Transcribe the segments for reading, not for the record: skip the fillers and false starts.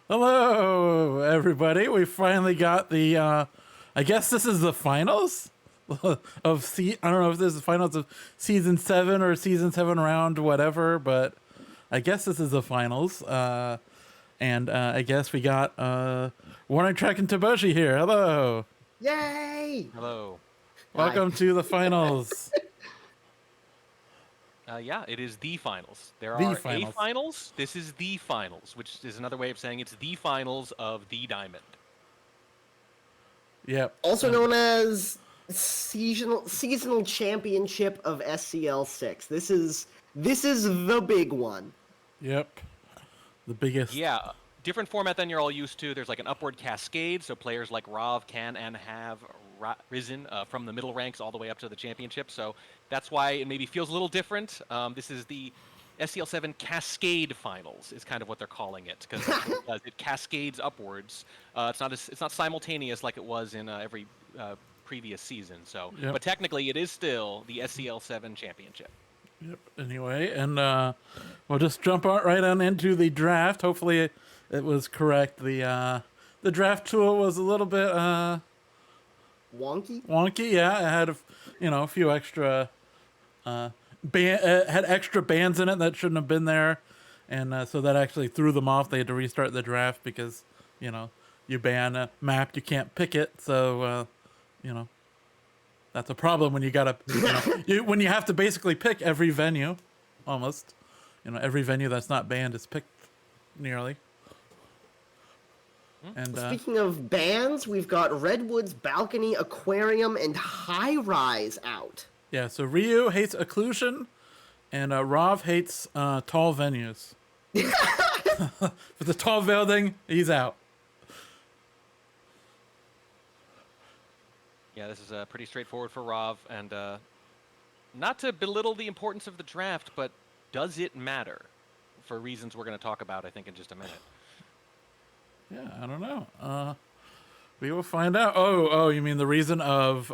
Hello, everybody. We finally got the, I guess this is the finals of I don't know if this is the finals of season 7 or season 7 round, whatever, but I guess this is the finals. And I guess we got Warner Trek and Taboshi here. Hello. Yay! Hello. Hi. Welcome to the finals. Yeah, it is the finals. There The are finals. A finals. This is the finals, which is another way of saying it's the finals of the Diamond. Yep. Also known as seasonal championship of SCL 6. This is the big one. Yep. The biggest. Yeah, different format than you're all used to. There's like an upward cascade, so players like Rav can and have risen from the middle ranks all the way up to the championship. So that's why it maybe feels a little different. This is the SCL 7 Cascade Finals is kind of what they're calling it, because it cascades upwards. It's not simultaneous like it was in every previous season. So, Yep. but technically it is still the SCL 7 Championship. Yep. Anyway, and we'll just jump right on into the draft. Hopefully, it was correct. The draft tool was a little bit Wonky? wonky. Yeah, it had a few extra had extra bands in it that shouldn't have been there, and so that actually threw them off. They had to restart the draft because you ban a map, you can't pick it. So that's a problem when you gotta when you have to basically pick every venue, almost. Every venue that's not banned is picked nearly. And Speaking of bands, we've got Redwood's Balcony, Aquarium, and High Rise out. yeah, so Ryooo hates occlusion, and Rav hates tall venues. For the tall building, he's out. Yeah, this is pretty straightforward for Rav, and not to belittle the importance of the draft, but does it matter? For reasons we're going to talk about, I think, in just a minute. Yeah, I don't know. We will find out. Oh, you mean the reason of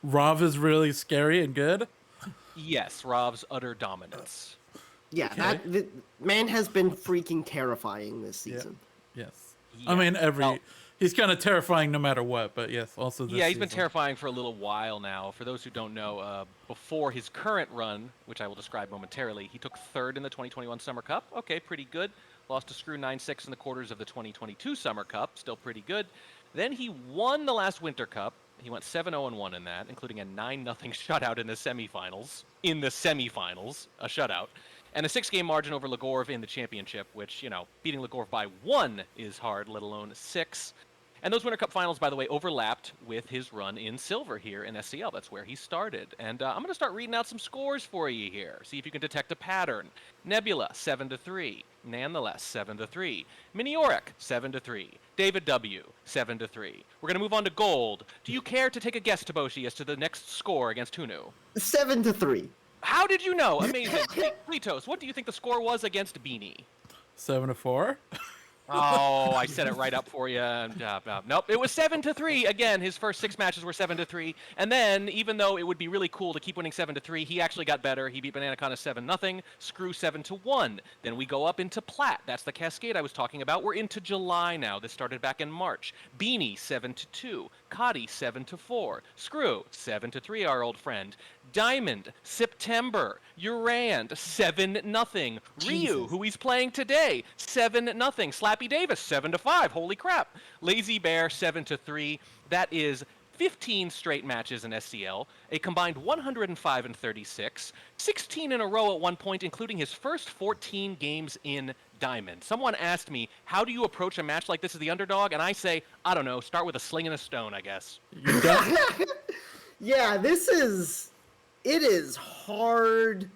Rav is really scary and good? Yes, Rav's utter dominance. Yeah, Okay. the man has been freaking terrifying this season. Yes. Yeah. I mean, Well, he's kind of terrifying no matter what, but yes, also this yeah, he's been season. terrifying for a little while now. For those who don't know, before his current run, which I will describe momentarily, he took third in the 2021 Summer Cup. Okay, pretty good. Lost to Screw 9-6 in the quarters of the 2022 Summer Cup. Still pretty good. Then he won the last Winter Cup. He went 7-0-1 in that, including a 9-0 shutout in the semifinals. A shutout. And a 6-game margin over Legorov in the championship, which, beating Legorov by 1 is hard, let alone 6. And those Winter Cup finals, by the way, overlapped with his run in silver here in SCL. That's where he started. And I'm going to start reading out some scores for you here. See if you can detect a pattern. Nebula, 7-3. Nonetheless, 7-3. Minioric, 7-3. David W, 7-3. We're going to move on to gold. Do you care to take a guess, Taboshi, as to the next score against Hunu? 7-3. How did you know? Amazing. Klitos, what do you think the score was against Beanie? 7-4. Oh, I set it right up for you. Nope, it was 7-3. Again, his first 6 matches were 7-3. And then, even though it would be really cool to keep winning 7-3, he actually got better. He beat Bananacana 7-0, Screw 7-1. Then we go up into Plat. That's the cascade I was talking about. We're into July now. This started back in March. Beanie 7-2, Cotty 7-4, Screw 7-3, our old friend. Diamond, September, Urand, 7-0. Ryooo, who he's playing today, 7-0. Slappy Davis, 7-5. Holy crap. Lazy Bear, 7-3. That is 15 straight matches in SCL, a combined 105-36, 16 in a row at one point, including his first 14 games in Diamond. Someone asked me, how do you approach a match like this as the underdog? And I say, I don't know, start with a sling and a stone, I guess. You done? Yeah, it is hard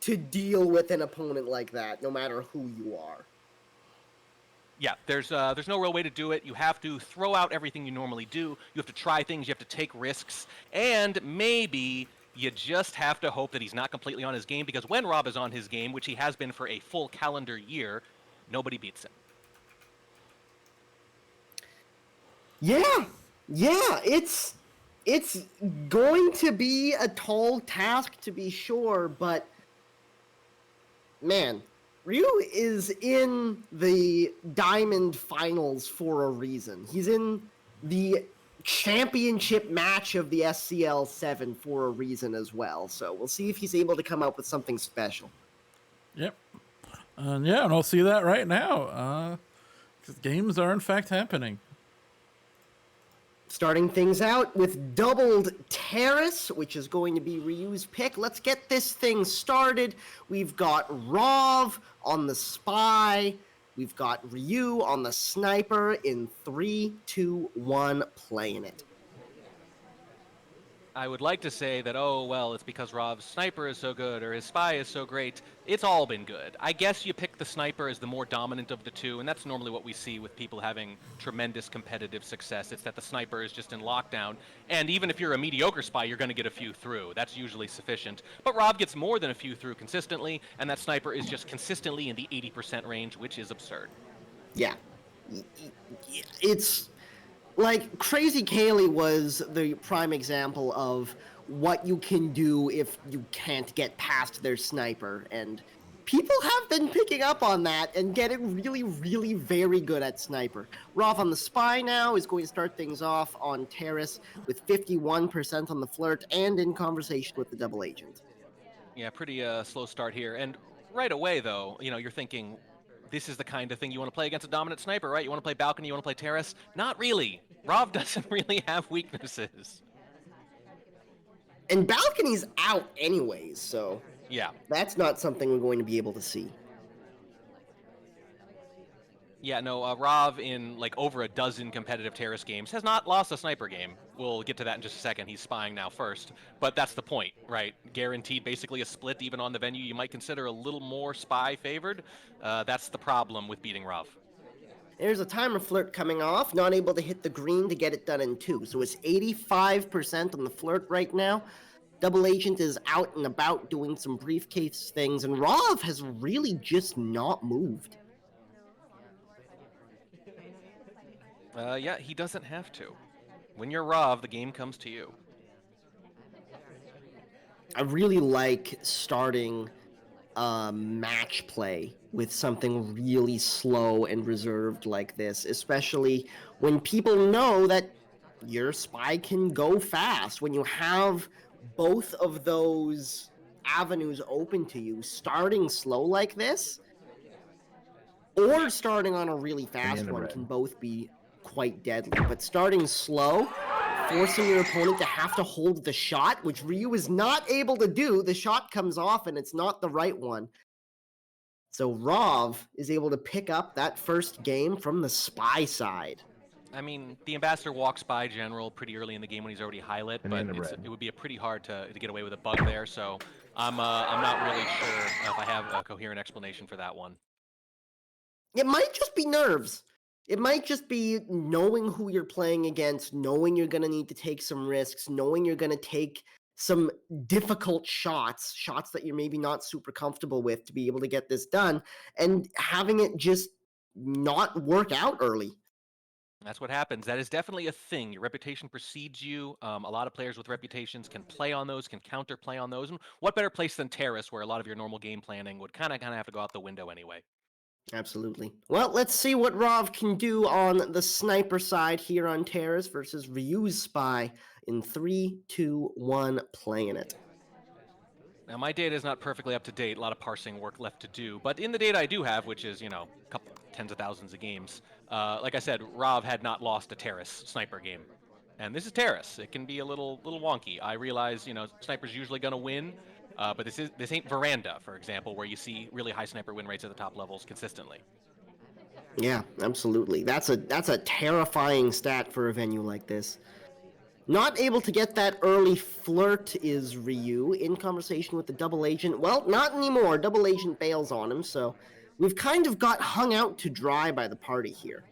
to deal with an opponent like that, no matter who you are. Yeah, there's no real way to do it. You have to throw out everything you normally do. You have to try things. You have to take risks. And maybe you just have to hope that he's not completely on his game, because when Rob is on his game, which he has been for a full calendar year, nobody beats him. Yeah, it's going to be a tall task to be sure, but man, Ryooo is in the Diamond Finals for a reason. He's in the championship match of the SCL 7 for a reason as well. So we'll see if he's able to come up with something special. Yep. And we'll see that right now. 'Cause games are in fact happening. Starting things out with doubled Terrace, which is going to be Ryoo's pick. Let's get this thing started. We've got Rov on the Spy. We've got Ryooo on the Sniper in 3, 2, 1, playing it. I would like to say that, oh, well, it's because Rov's sniper is so good or his spy is so great. It's all been good. I guess you pick the sniper as the more dominant of the two, and that's normally what we see with people having tremendous competitive success. It's that the sniper is just in lockdown, and even if you're a mediocre spy, you're going to get a few through. That's usually sufficient. But Rov gets more than a few through consistently, and that sniper is just consistently in the 80% range, which is absurd. Yeah. It's... like, Crazy Kaylee was the prime example of what you can do if you can't get past their sniper, and people have been picking up on that and getting really, really very good at sniper. Rov on the Spy now is going to start things off on Terrace with 51% on the Flirt and in conversation with the Double Agent. Yeah, pretty slow start here. And right away, though, you're thinking, this is the kind of thing you want to play against a dominant sniper, right? You want to play Balcony, you want to play Terrace? Not really. Rov doesn't really have weaknesses. And Balcony's out anyways, so Yeah. that's not something we're going to be able to see. Yeah, no, Rov in like over a dozen competitive Terrace games has not lost a sniper game. We'll get to that in just a second. He's spying now first, but that's the point, right? Guaranteed basically a split even on the venue you might consider a little more spy favored. That's the problem with beating Rov. There's a timer Flirt coming off, not able to hit the green to get it done in 2. So it's 85% on the Flirt right now. Double Agent is out and about doing some briefcase things, and Rov has really just not moved. Yeah, he doesn't have to. When you're Rov, the game comes to you. I really like starting match play with something really slow and reserved like this, especially when people know that your spy can go fast. When you have both of those avenues open to you, starting slow like this or starting on a really fast one can both be quite deadly. But starting slow, forcing your opponent to have to hold the shot, which Ryooo is not able to do. The shot comes off and it's not the right one. So Rov is able to pick up that first game from the Spy side. I mean, the Ambassador walks by General pretty early in the game when he's already high lit, but it would be pretty hard to get away with a bug there, so I'm not really sure if I have a coherent explanation for that one. It might just be nerves. It might just be knowing who you're playing against, knowing you're going to need to take some risks, knowing you're going to take some difficult shots that you're maybe not super comfortable with to be able to get this done, and having it just not work out early. That's what happens. That is definitely a thing. Your reputation precedes you. A lot of players with reputations can play on those, can counter play on those. And what better place than Terrace, where a lot of your normal game planning would kind of have to go out the window anyway. Absolutely. Well, let's see what Rov can do on the sniper side here on Terrace versus Ryoo's Spy in 3, 2, 1, playing it. Now, my data is not perfectly up to date. A lot of parsing work left to do. But in the data I do have, which is, a couple tens of thousands of games, like I said, Rov had not lost a Terrace sniper game. And this is Terrace. It can be a little wonky. I realize, Sniper's usually going to win. But this ain't Veranda, for example, where you see really high sniper win rates at the top levels consistently. Yeah, absolutely. That's a terrifying stat for a venue like this. Not able to get that early Flirt is Ryooo in conversation with the Double Agent. Well, not anymore. Double Agent bails on him, so we've kind of got hung out to dry by the party here.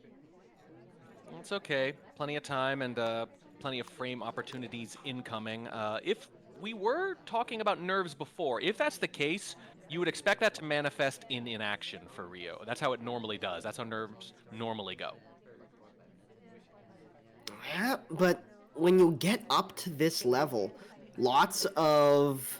It's okay. Plenty of time and plenty of frame opportunities incoming. If we were talking about nerves before. If that's the case, you would expect that to manifest in inaction for Ryooo. That's how it normally does. That's how nerves normally go. Yeah, but when you get up to this level, lots of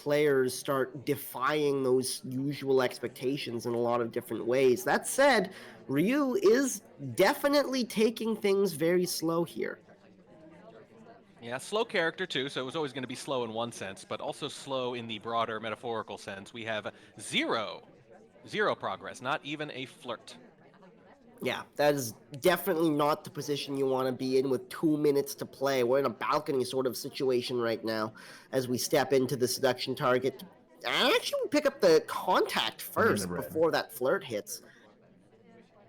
players start defying those usual expectations in a lot of different ways. That said, Ryooo is definitely taking things very slow here. Yeah, slow character too, so it was always going to be slow in one sense, but also slow in the broader metaphorical sense. We have zero progress, not even a flirt. Yeah, that is definitely not the position you want to be in with 2 minutes to play. We're in a balcony sort of situation right now as we step into the seduction target. And actually, we pick up the contact first before that flirt hits.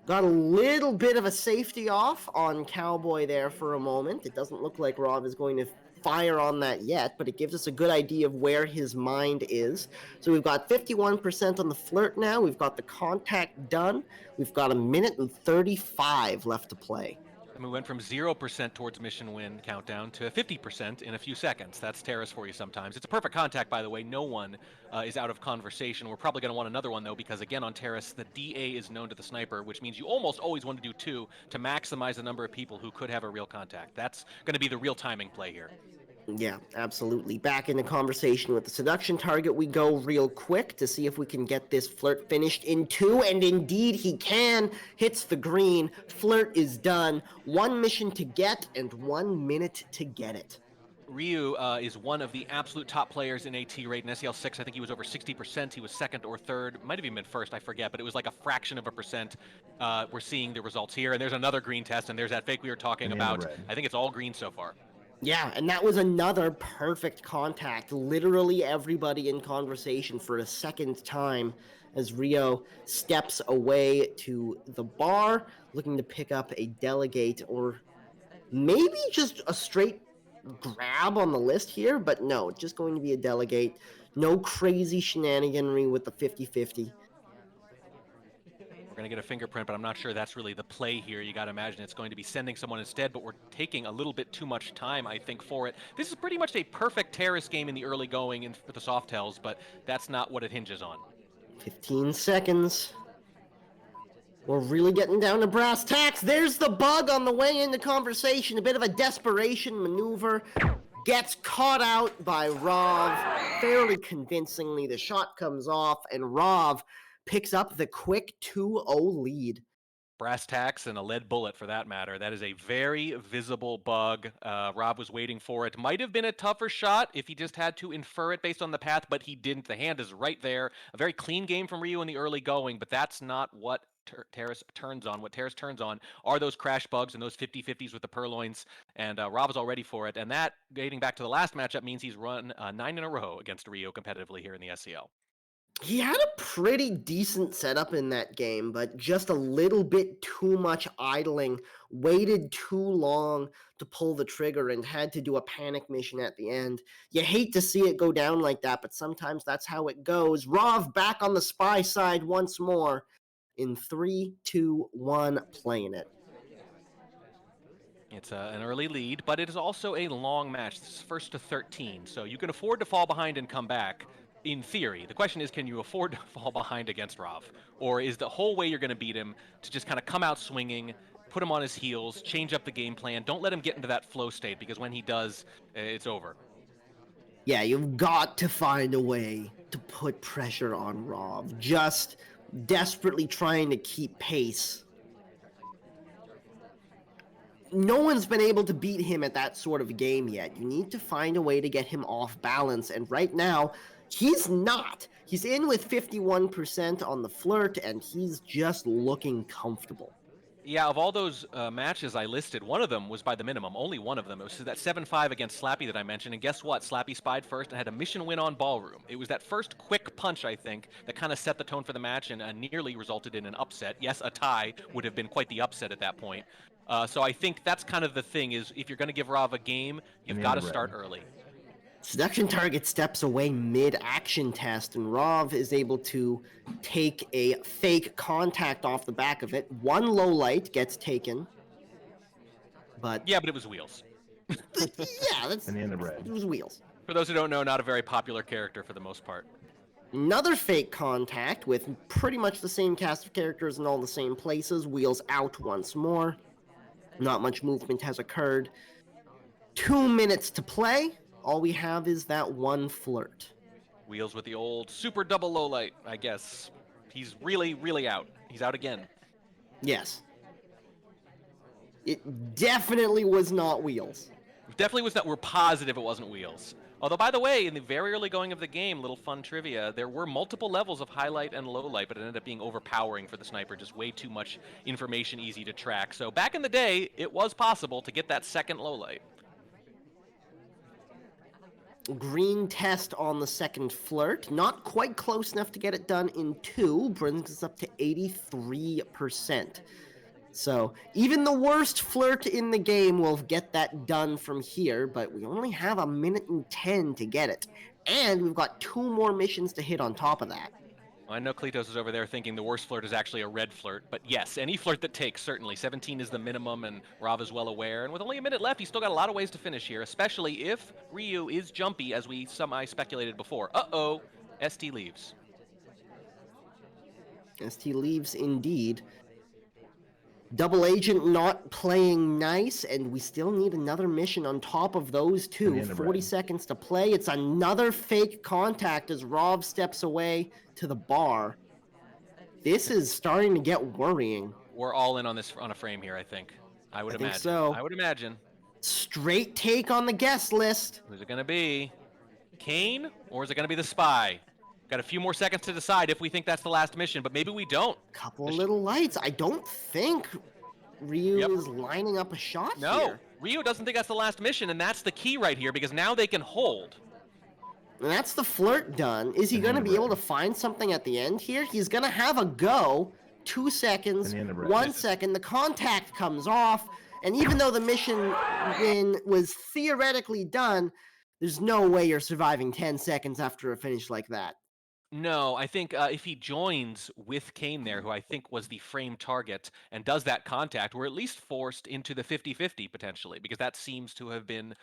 Got a little bit of a safety off on Cowboy there for a moment. It doesn't look like Rob is going to fire on that yet, but it gives us a good idea of where his mind is. So we've got 51% on the flirt now. We've got the contact done. We've got 1:35 left to play. And we went from 0% towards mission win countdown to 50% in a few seconds. That's Terrace for you sometimes. It's a perfect contact, by the way. No one is out of conversation. We're probably going to want another one, though, because, again, on Terrace, the DA is known to the sniper, which means you almost always want to do 2 to maximize the number of people who could have a real contact. That's going to be the real timing play here. Yeah, absolutely. Back in the conversation with the seduction target, we go real quick to see if we can get this flirt finished in 2, and indeed he can. Hits the green. Flirt is done. 1 mission to get and 1 minute to get it. Ryooo is one of the absolute top players in AT rate in SCL 6. I think he was over 60%. He was second or third. Might have even been first, I forget, but it was like a fraction of a percent. We're seeing the results here, and there's another green test, and there's that fake we were talking about. I think it's all green so far. Yeah, and that was another perfect contact. Literally everybody in conversation for a second time as Ryooo steps away to the bar, looking to pick up a delegate or maybe just a straight grab on the list here, but no, just going to be a delegate. No crazy shenaniganry with the 50-50. We're going to get a fingerprint, but I'm not sure that's really the play here. You got to imagine it's going to be sending someone instead, but we're taking a little bit too much time, I think, for it. This is pretty much a perfect Terrace game in the early going and for the soft tells, but that's not what it hinges on. 15 seconds. We're really getting down to brass tacks. There's the bug on the way into conversation. A bit of a desperation maneuver. Gets caught out by Rov fairly convincingly. The shot comes off, and Rov picks up the quick 2-0 lead. Brass tacks and a lead bullet for that matter. That is a very visible bug. Rob was waiting for it. Might have been a tougher shot if he just had to infer it based on the path, but he didn't. The hand is right there. A very clean game from Ryooo in the early going, but that's not what Terrace turns on. What Terrace turns on are those crash bugs and those 50-50s with the purloins, and Rob is all ready for it. And that, dating back to the last matchup, means he's run 9 in a row against Ryooo competitively here in the SCL. He had a pretty decent setup in that game, but just a little bit too much idling, waited too long to pull the trigger, and had to do a panic mission at the end. You hate to see it go down like that, but sometimes that's how it goes. Rov back on the spy side once more in 3, 2, 1, playing it. It's an early lead, but it is also a long match. This is 1st to 13, so you can afford to fall behind and come back. In theory, the question is, can you afford to fall behind against Rov? Or is the whole way you're going to beat him to just kind of come out swinging, put him on his heels, change up the game plan, don't let him get into that flow state, because when he does, it's over. Yeah, you've got to find a way to put pressure on Rov. Just desperately trying to keep pace. No one's been able to beat him at that sort of game yet. You need to find a way to get him off balance, and right now, he's not. He's in with 51% on the flirt, and he's just looking comfortable. Yeah, of all those matches I listed, one of them was by the minimum. Only one of them. It was that 7-5 against Slappy that I mentioned. And guess what? Slappy spied first and had a mission win on Ballroom. It was that first quick punch, I think, that kind of set the tone for the match and nearly resulted in an upset. Yes, a tie would have been quite the upset at that point. So I think that's kind of the thing, is if you're going to give Rov a game, you've got to start early. Seduction target steps away mid-action test, and Rov is able to take a fake contact off the back of it. One low light gets taken, but... Yeah, but it was Wheels. Yeah, that's... It was Wheels. For those who don't know, not a very popular character for the most part. Another fake contact with pretty much the same cast of characters in all the same places. Wheels out once more. Not much movement has occurred. 2 minutes to play. All we have is that one flirt. Wheels with the old super double low light, I guess. He's really, really out. He's out again. Yes. It definitely was not Wheels. Definitely was not. We're positive it wasn't Wheels. Although, by the way, in the very early going of the game, little fun trivia, there were multiple levels of highlight and low light, but it ended up being overpowering for the sniper, just way too much information easy to track. So back in the day, it was possible to get that second low light. Green test on the second flirt. Not quite close enough to get it done in 2. Brings us up to 83%. So even the worst flirt in the game will get that done from here, but we only have 1:10 to get it. And we've got 2 more missions to hit on top of that. Well, I know Kletos is over there thinking the worst flirt is actually a red flirt, but yes, any flirt that takes, certainly. 17 is the minimum, and Rav is well aware. And with only a minute left, he's still got a lot of ways to finish here, especially if Ryooo is jumpy, as we speculated before. Uh-oh, ST leaves. ST leaves indeed. Double Agent not playing nice, and we still need another mission on top of those 2. 40 seconds to play. It's another fake contact as Rob steps away to the bar. This is starting to get worrying. We're all in on this on a frame here, I think. I would imagine. Think so. I would imagine. Straight take on the guest list. Who's it going to be? Kane, or is it going to be the Spy? Got a few more seconds to decide if we think that's the last mission, but maybe we don't. Couple of little lights. I don't think Ryooo is lining up a shot here. No, Ryooo doesn't think that's the last mission, and that's the key right here, because now they can hold. And that's the flirt done. Is he going to be able to find something at the end here? He's going to have a go. 2 seconds, 1 second. The contact comes off, and even though the mission was theoretically done, there's no way you're surviving 10 seconds after a finish like that. No, I think if he joins with Kane there, who I think was the frame target, and does that contact, we're at least forced into the 50-50 potentially, because that seems to have been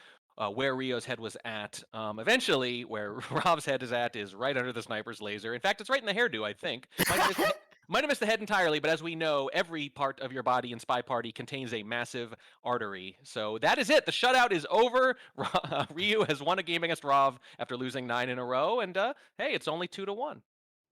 where Ryoo's head was at. Eventually, where Rob's head is at is right under the sniper's laser. In fact, it's right in the hairdo, I think. Might have missed the head entirely, but as we know, every part of your body in SpyParty contains a massive artery. So that is it. The shutout is over. Ryooo has won a game against Rav after losing 9 in a row, and hey, it's only 2-1.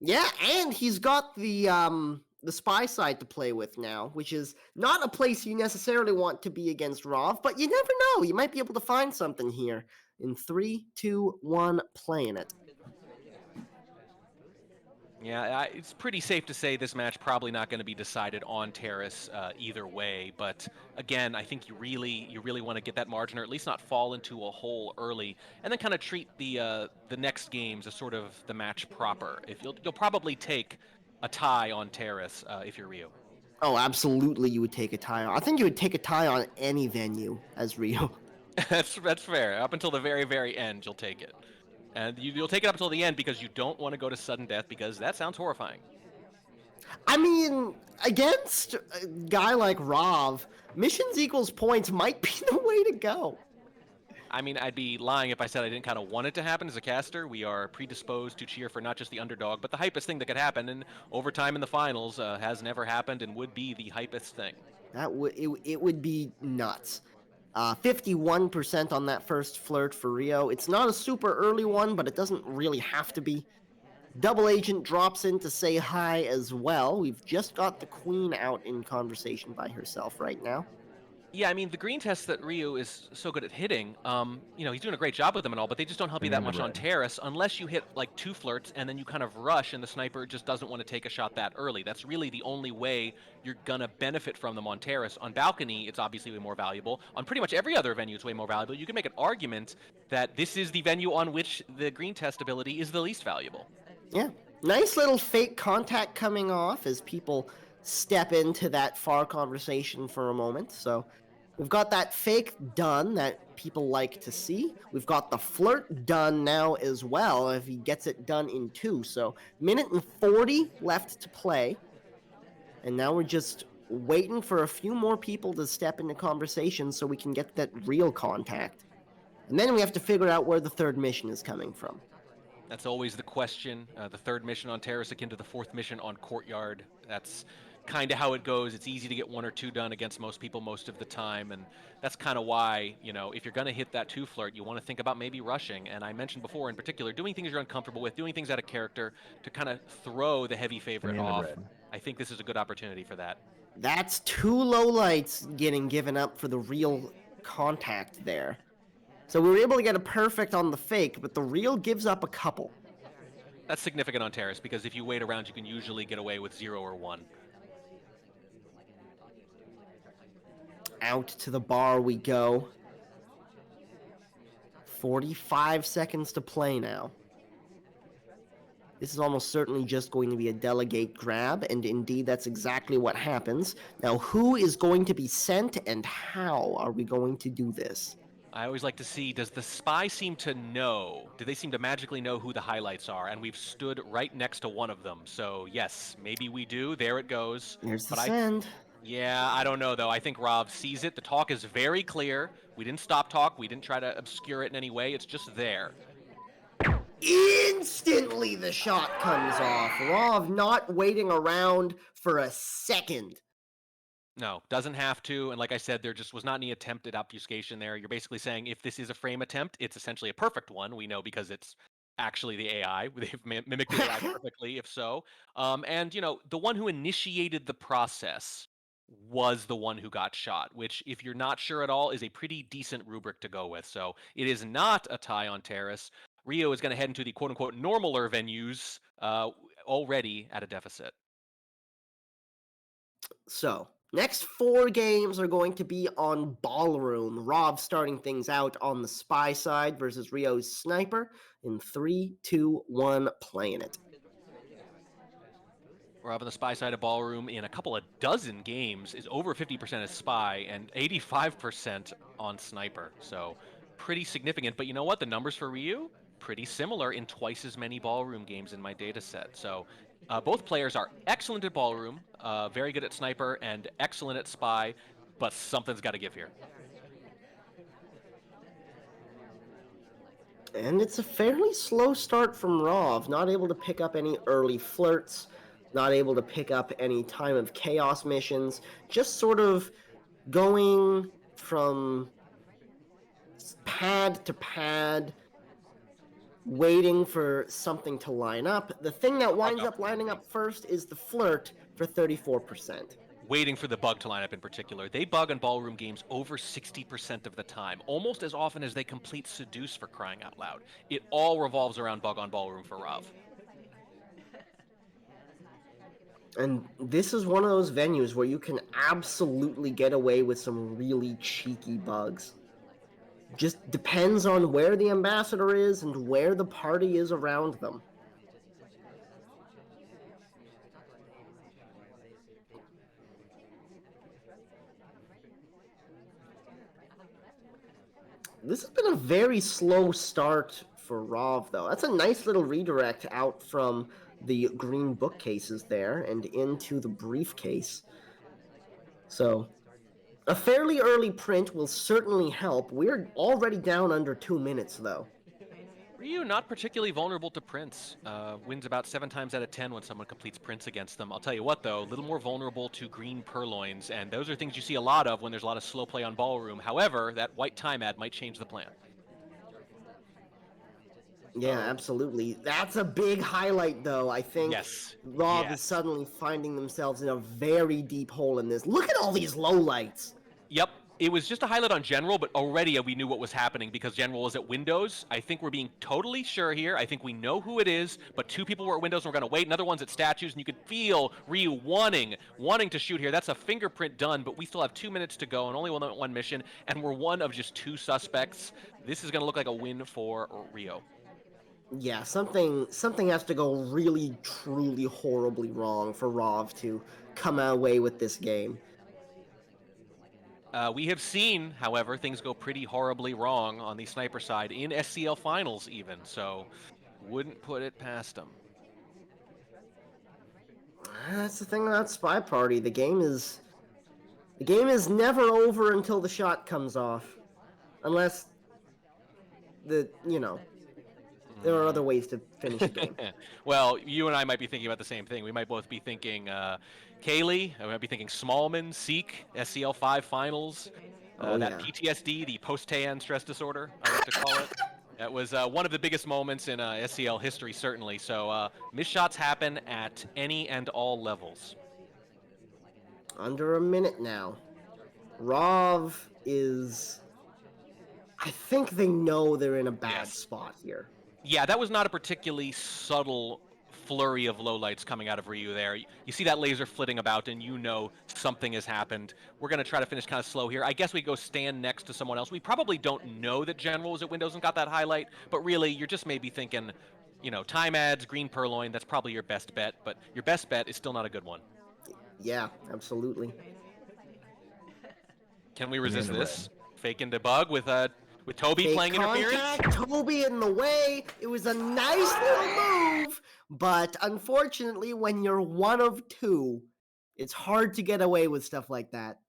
Yeah, and he's got the spy side to play with now, which is not a place you necessarily want to be against Rav, but you never know. You might be able to find something here. In 3, 2, 1, playing it. Yeah, it's pretty safe to say this match probably not going to be decided on Terrace either way. But again, I think you really want to get that margin, or at least not fall into a hole early, and then kind of treat the next games as sort of the match proper. If you'll probably take a tie on Terrace if you're Ryooo. Oh, absolutely, you would take a tie on. I think you would take a tie on any venue as Ryooo. That's fair. Up until the very, very end, you'll take it. And you'll take it up until the end because you don't want to go to sudden death, because that sounds horrifying. I mean, against a guy like Rav, missions equals points might be the way to go. I mean, I'd be lying if I said I didn't kind of want it to happen as a caster. We are predisposed to cheer for not just the underdog, but the hypest thing that could happen. And overtime in the finals has never happened and would be the hypest thing. It would be nuts. 51% on that first flirt for Ryooo. It's not a super early one, but it doesn't really have to be. Double Agent drops in to say hi as well. We've just got the Queen out in conversation by herself right now. Yeah, I mean, the green test that Ryooo is so good at hitting, he's doing a great job with them and all, but they just don't help you that much on Terrace unless you hit like 2 flirts and then you kind of rush and the sniper just doesn't want to take a shot that early. That's really the only way you're going to benefit from them on Terrace. On Balcony, it's obviously way more valuable. On pretty much every other venue, it's way more valuable. You can make an argument that this is the venue on which the green test ability is the least valuable. Yeah, nice little fake contact coming off as people step into that far conversation for a moment, so... We've got that fake done that people like to see. We've got the flirt done now as well, if he gets it done in 2. So, 1:40 left to play. And now we're just waiting for a few more people to step into conversation so we can get that real contact. And then we have to figure out where the third mission is coming from. That's always the question. The third mission on Terrace akin to the 4th mission on Courtyard. That's kind of how it goes. It's easy to get 1 or 2 done against most people most of the time, and that's kind of why, if you're going to hit that 2 flirt, you want to think about maybe rushing. And I mentioned before, in particular, doing things you're uncomfortable with, doing things out of character to kind of throw the heavy favorite off. I think this is a good opportunity for that. That's 2 low lights getting given up for the real contact there. So we were able to get a perfect on the fake, but the real gives up a couple. That's significant on Terrace, because if you wait around, you can usually get away with 0 or 1. Out to the bar we go. 45 seconds to play now. This is almost certainly just going to be a delegate grab, and indeed that's exactly what happens. Now, who is going to be sent, and how are we going to do this? I always like to see, does the spy seem to know? Do they seem to magically know who the highlights are? And we've stood right next to one of them. So, yes, maybe we do. There it goes. There's the send. Yeah, I don't know, though. I think Rob sees it. The talk is very clear. We didn't stop talk. We didn't try to obscure it in any way. It's just there. Instantly the shot comes off. Rov not waiting around for a second. No, doesn't have to. And like I said, there just was not any attempt at obfuscation there. You're basically saying if this is a frame attempt, it's essentially a perfect one. We know because it's actually the AI. They've mimicked the AI perfectly, if so. And, the one who initiated the process was the one who got shot, which, if you're not sure at all, is a pretty decent rubric to go with. So it is not a tie on Terrace. Ryooo is going to head into the quote-unquote normaler venues already at a deficit. So, next 4 games are going to be on Ballroom. Rob starting things out on the spy side versus Ryoo's sniper. In 3, 2, 1, playing it. Rob on the spy side of Ballroom in a couple of dozen games is over 50% as spy and 85% on sniper. So pretty significant. But you know what? The numbers for Ryooo, pretty similar in twice as many Ballroom games in my data set. So both players are excellent at Ballroom, very good at sniper, and excellent at spy, but something's got to give here. And it's a fairly slow start from Rov, not able to pick up any early flirts, not able to pick up any time of chaos missions, just sort of going from pad to pad, waiting for something to line up. The thing that winds up lining up first is the flirt for 34%. Waiting for the bug to line up in particular. They bug on Ballroom games over 60% of the time, almost as often as they complete Seduce, for crying out loud. It all revolves around bug on Ballroom for Rav. And this is one of those venues where you can absolutely get away with some really cheeky bugs. Just depends on where the ambassador is and where the party is around them. This has been a very slow start for Rov, though. That's a nice little redirect out from the green bookcases there and into the briefcase. So, a fairly early print will certainly help. We're already down under 2 minutes, though. Ryooo not particularly vulnerable to prints. Wins about 7 times out of 10 when someone completes prints against them. I'll tell you what, though, a little more vulnerable to green purloins, and those are things you see a lot of when there's a lot of slow play on Ballroom. However, that white time ad might change the plan. Yeah, absolutely. That's a big highlight, though. I think Rov is suddenly finding themselves in a very deep hole in this. Look at all these lowlights. Yep. It was just a highlight on General, but already we knew what was happening because General was at Windows. I think we're being totally sure here. I think we know who it is, but 2 people were at Windows and we're going to wait. Another one's at Statues, and you could feel Ryooo wanting to shoot here. That's a fingerprint done, but we still have 2 minutes to go and only one mission, and we're one of just 2 suspects. This is going to look like a win for Ryooo. Yeah, something has to go really, truly horribly wrong for Rov to come away with this game. We have seen, however, things go pretty horribly wrong on the sniper side in SCL finals even, so wouldn't put it past them. That's the thing about SpyParty. The game is never over until the shot comes off. Unless There are other ways to finish a game. Well, you and I might be thinking about the same thing. We might both be thinking Kaylee. I might be thinking Smallman, Seek, SCL 5 finals. Oh, That yeah. PTSD, the post-Tayan stress disorder, I like to call it. That was one of the biggest moments in SCL history, certainly. So missed shots happen at any and all levels. Under a minute now. Rov is... I think they know they're in a bad Yes. spot here. Yeah, that was not a particularly subtle flurry of lowlights coming out of Ryooo there. You see that laser flitting about, and you know something has happened. We're going to try to finish kind of slow here. I guess we go stand next to someone else. We probably don't know that General was at Windows and got that highlight, but really, you're just maybe thinking, you know, time ads, green purloin, that's probably your best bet, but your best bet is still not a good one. Yeah, absolutely. Can we resist this? Fake into bug with Toby Fake playing interference? contact, Toby in the way. It was a nice little move, but unfortunately, when you're one of two, it's hard to get away with stuff like that.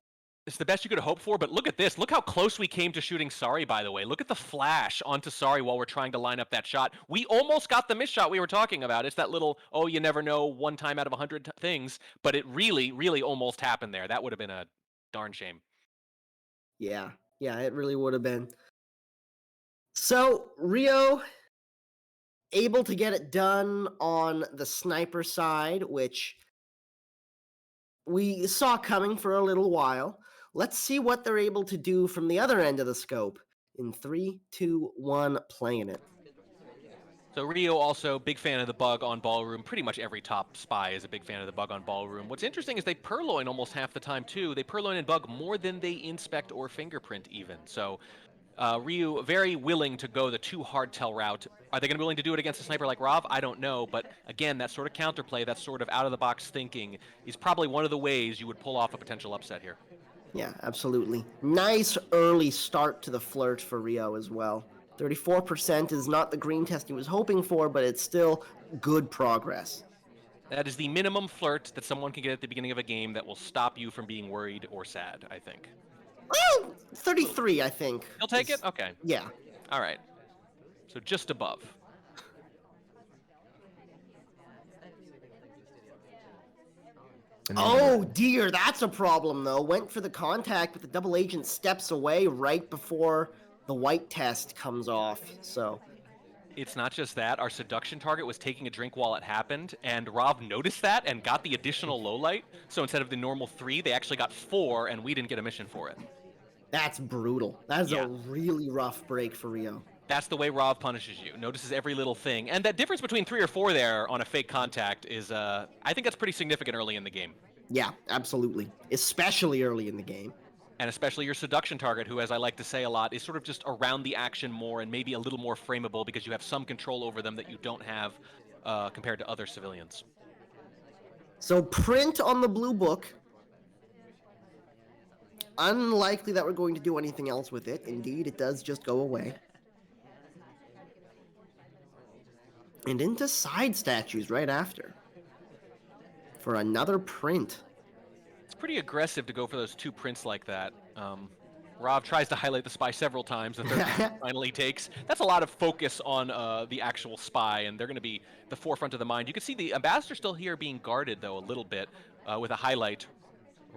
It's the best you could hope for, but look at this. Look how close we came to shooting Sari, by the way. Look at the flash onto Sari while we're trying to line up that shot. We almost got the miss shot we were talking about. It's that little, oh, you never know, one time out of 100 things, but it really, really almost happened there. That would have been a darn shame. Yeah, it really would have been. So, Ryooo able to get it done on the sniper side, which we saw coming for a little while. Let's see what they're able to do from the other end of the scope. In 3, 2, 1, playing it. So Ryooo also big fan of the bug on Ballroom. Pretty much every top spy is a big fan of the bug on Ballroom. What's interesting is they purloin almost half the time too. They purloin and bug more than they inspect or fingerprint even. So Ryooo very willing to go the too hard tell route. Are they going to be willing to do it against a sniper like Rov? I don't know, but again, that sort of counterplay, that sort of out of the box thinking is probably one of the ways you would pull off a potential upset here. Yeah, absolutely. Nice early start to the flirt for Ryooo as well. 34% is not the green test he was hoping for, but it's still good progress. That is the minimum flirt that someone can get at the beginning of a game that will stop you from being worried or sad, I think. Well, 33, I think. You'll take it? Okay. Yeah. All right. So just above. Oh dear, that's a problem though. Went for the contact, but the double agent steps away right before the white test comes off. So It's not just that. Our seduction target was taking a drink while it happened, and Rob noticed that and got the additional low light. So instead of the normal 3, they actually got 4, and we didn't get a mission for it. that's brutal. That's a really rough break for Ryooo. That's the way Rob punishes you. Notices every little thing. And that difference between 3 or 4 there on a fake contact is, I think that's pretty significant early in the game. Yeah, absolutely. Especially early in the game. And especially your seduction target, who, as I like to say a lot, is sort of just around the action more and maybe a little more frameable because you have some control over them that you don't have compared to other civilians. So print on the blue book. Unlikely that we're going to do anything else with it. Indeed, it does just go away. And into side statues right after. For another print. It's pretty aggressive to go for those 2 prints like that. Rob tries to highlight the spy several times. The third one finally takes. That's a lot of focus on the actual spy, and they're going to be the forefront of the mind. You can see the ambassador still here being guarded, though, a little bit, with a highlight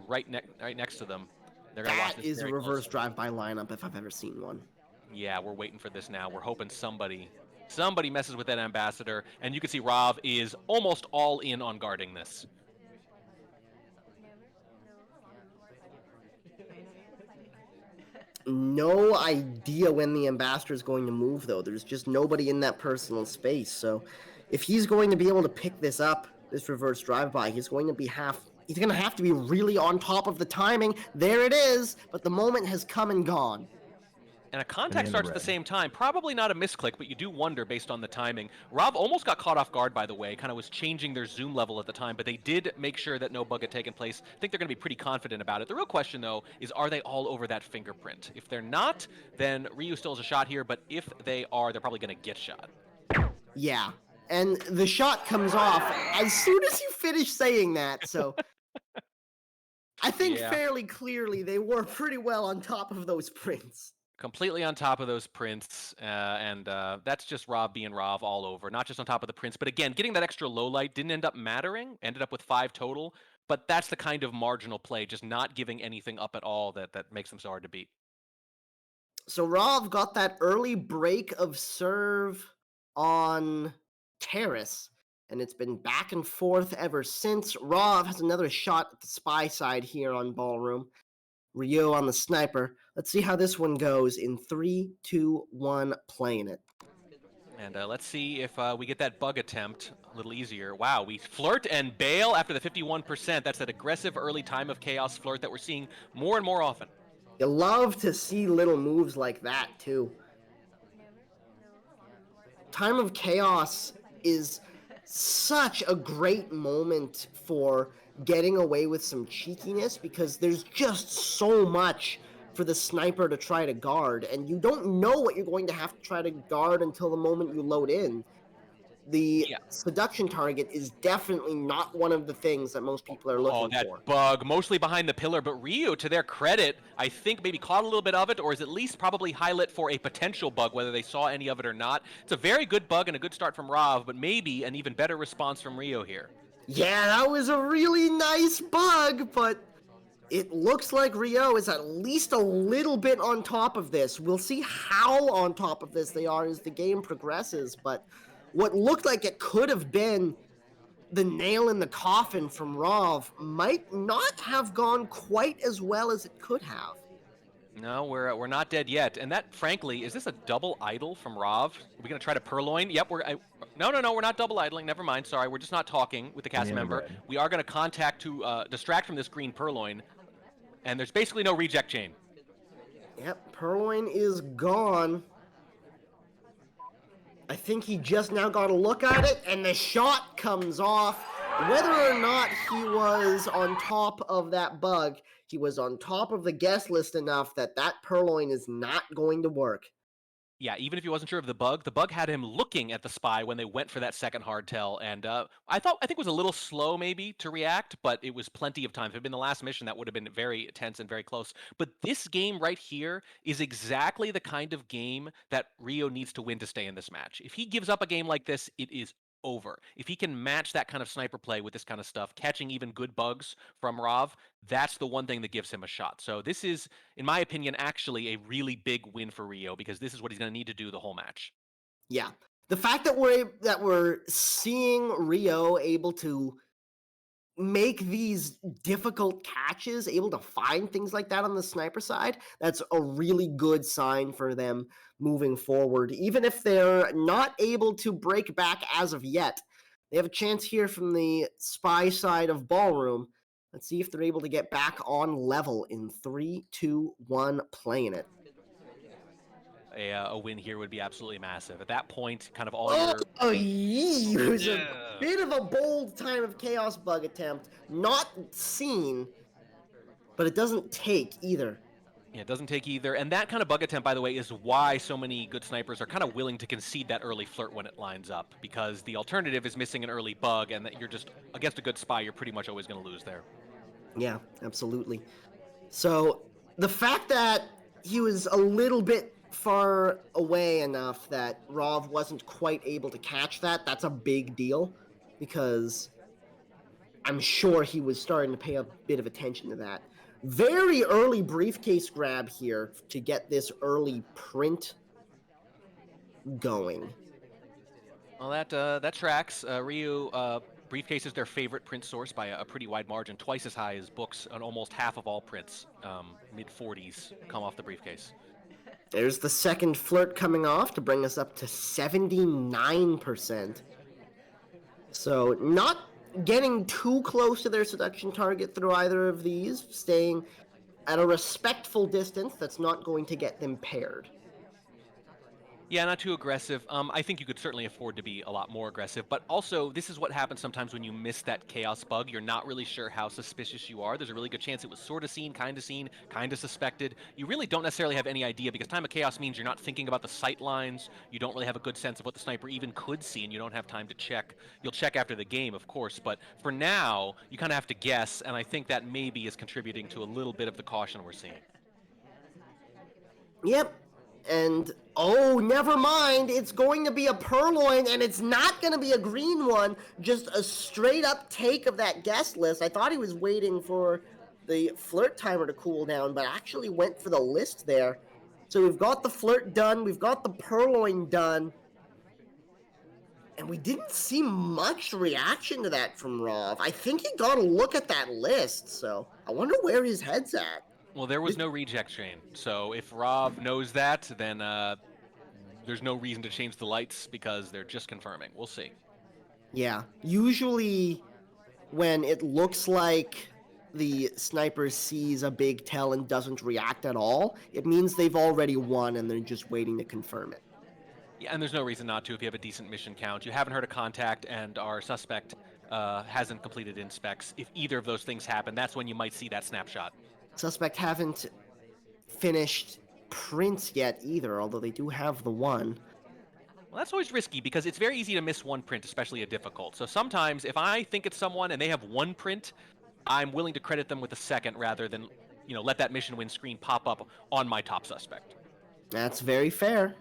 right next to them. They're gonna watch That this is a very reverse closely. drive-by lineup if I've ever seen one. Yeah, we're waiting for this now. We're hoping somebody messes with that ambassador, and you can see Rob is almost all in on guarding this. No idea when the ambassador is going to move, though. There's just nobody in that personal space. So if he's going to be able to pick this up, this reverse drive-by, he's going to have to be really on top of the timing. There it is, but the moment has come and gone. And a contact starts at the same time. Probably not a misclick, but you do wonder based on the timing. Rob almost got caught off guard, by the way. Kind of was changing their zoom level at the time, but they did make sure that no bug had taken place. I think they're going to be pretty confident about it. The real question, though, is are they all over that fingerprint? If they're not, then Ryooo still has a shot here, but if they are, they're probably going to get shot. Yeah, and the shot comes off as soon as you finish saying that, so... I think fairly clearly they were pretty well on top of those prints. Completely on top of those prints, and that's just Rov being Rov all over. Not just on top of the prints, but again, getting that extra low light didn't end up mattering. Ended up with 5 total, but that's the kind of marginal play, just not giving anything up at all that makes them so hard to beat. So Rov got that early break of serve on Terrace, and it's been back and forth ever since. Rov has another shot at the spy side here on Ballroom. Ryooo on the sniper. Let's see how this one goes in 3, 2, 1, playing it. And let's see if we get that bug attempt a little easier. Wow, we flirt and bail after the 51%. That's that aggressive early time of chaos flirt that we're seeing more and more often. You love to see little moves like that, too. Time of Chaos is such a great moment for getting away with some cheekiness because there's just so much for the sniper to try to guard, and you don't know what you're going to have to try to guard until the moment you load in. The seduction target is definitely not one of the things that most people are looking that for. Bug, mostly behind the pillar, but Ryooo, to their credit, I think maybe caught a little bit of it, or is at least probably highlight for a potential bug, whether they saw any of it or not. It's a very good bug and a good start from Rov, but maybe an even better response from Ryooo here. Yeah, that was a really nice bug, but it looks like Ryooo is at least a little bit on top of this. We'll see how on top of this they are as the game progresses, but what looked like it could have been the nail in the coffin from Rov might not have gone quite as well as it could have. No, we're not dead yet. And that, frankly, is this a double idle from Rov? Are we going to try to purloin? Yep, no, we're not double idling. Never mind. Sorry, we're just not talking with the cast member. We are going to contact to distract from this green purloin. And there's basically no reject chain. Yep, purloin is gone. I think he just now got a look at it, and the shot comes off. Whether or not he was on top of that bug, he was on top of the guest list enough that that purloin is not going to work. Yeah, even if he wasn't sure of the bug had him looking at the spy when they went for that second hardtail, and I think it was a little slow maybe to react, but it was plenty of time. If it had been the last mission, that would have been very tense and very close. But this game right here is exactly the kind of game that Ryooo needs to win to stay in this match. If he gives up a game like this, it is over. If he can match that kind of sniper play with this kind of stuff, catching even good bugs from Rov, that's the one thing that gives him a shot. So this is, in my opinion, actually a really big win for Ryooo because this is what he's going to need to do the whole match. Yeah. The fact that we're seeing Ryooo able to make these difficult catches, able to find things like that on the sniper side, that's a really good sign for them moving forward. Even if they're not able to break back as of yet, they have a chance here from the spy side of Ballroom. Let's see if they're able to get back on level in 3, 2, 1, playing it. A win here would be absolutely massive. At that point, kind of all your... It was a bit of a bold time of chaos bug attempt. Not seen, but it doesn't take either. Yeah, it doesn't take either. And that kind of bug attempt, by the way, is why so many good snipers are kind of willing to concede that early flirt when it lines up. Because the alternative is missing an early bug, and that you're just, against a good spy, you're pretty much always going to lose there. Yeah, absolutely. So, the fact that he was a little bit far away enough that Rov wasn't quite able to catch that, that's a big deal. Because I'm sure he was starting to pay a bit of attention to that. Very early briefcase grab here to get this early print going. Well, that tracks. Ryooo, briefcase is their favorite print source by a pretty wide margin, twice as high as books, and almost half of all prints, mid-40s, come off the briefcase. There's the second flirt coming off to bring us up to 79%. So not getting too close to their seduction target through either of these, staying at a respectful distance that's not going to get them paired. Yeah, not too aggressive. I think you could certainly afford to be a lot more aggressive, but also this is what happens sometimes when you miss that chaos bug. You're not really sure how suspicious you are. There's a really good chance it was sort of seen, kind of suspected. You really don't necessarily have any idea because time of chaos means you're not thinking about the sight lines. You don't really have a good sense of what the sniper even could see, and you don't have time to check. You'll check after the game, of course, but for now, you kind of have to guess, and I think that maybe is contributing to a little bit of the caution we're seeing. Yep. And, oh, never mind. It's going to be a purloin, and it's not going to be a green one. Just a straight-up take of that guest list. I thought he was waiting for the flirt timer to cool down, but actually went for the list there. So we've got the flirt done. We've got the purloin done. And we didn't see much reaction to that from Rov. I think he got a look at that list, so I wonder where his head's at. Well, there was no reject chain, so if Rov knows that, then there's no reason to change the lights because they're just confirming. We'll see. Yeah, usually when it looks like the sniper sees a big tell and doesn't react at all, it means they've already won and they're just waiting to confirm it. Yeah, and there's no reason not to if you have a decent mission count. You haven't heard a contact and our suspect hasn't completed inspects. If either of those things happen, that's when you might see that snapshot. Suspect haven't finished prints yet either, although they do have the one. Well, that's always risky because it's very easy to miss one print, especially a difficult. So sometimes if I think it's someone and they have one print, I'm willing to credit them with a second rather than, let that mission win screen pop up on my top suspect. That's very fair.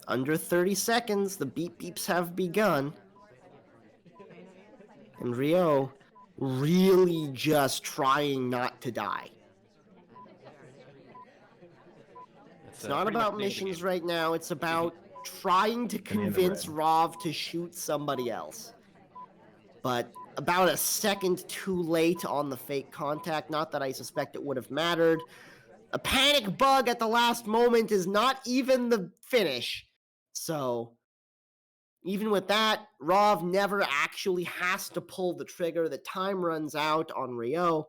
Under 30 seconds, the beep beeps have begun. And Ryooo really just trying not to die. It's not about missions right now. It's about trying to convince Rov to shoot somebody else. But about a second too late on the fake contact. Not that I suspect it would have mattered. A panic bug at the last moment is not even the finish. So, even with that, Rov never actually has to pull the trigger. The time runs out on Ryooo,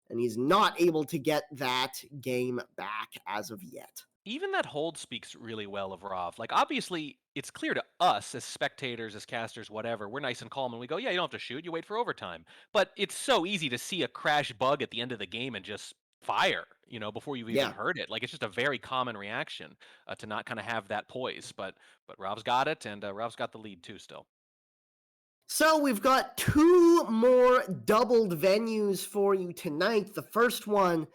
and he's not able to get that game back as of yet. Even that hold speaks really well of Rov. Like, obviously, it's clear to us as spectators, as casters, whatever. We're nice and calm, and we go, yeah, you don't have to shoot. You wait for overtime. But it's so easy to see a crash bug at the end of the game and just fire, before you've even heard it. Like, it's just a very common reaction to not kind of have that poise. But Rov's got it, and Rov's got the lead, too, still. So we've got two more doubled venues for you tonight. The first one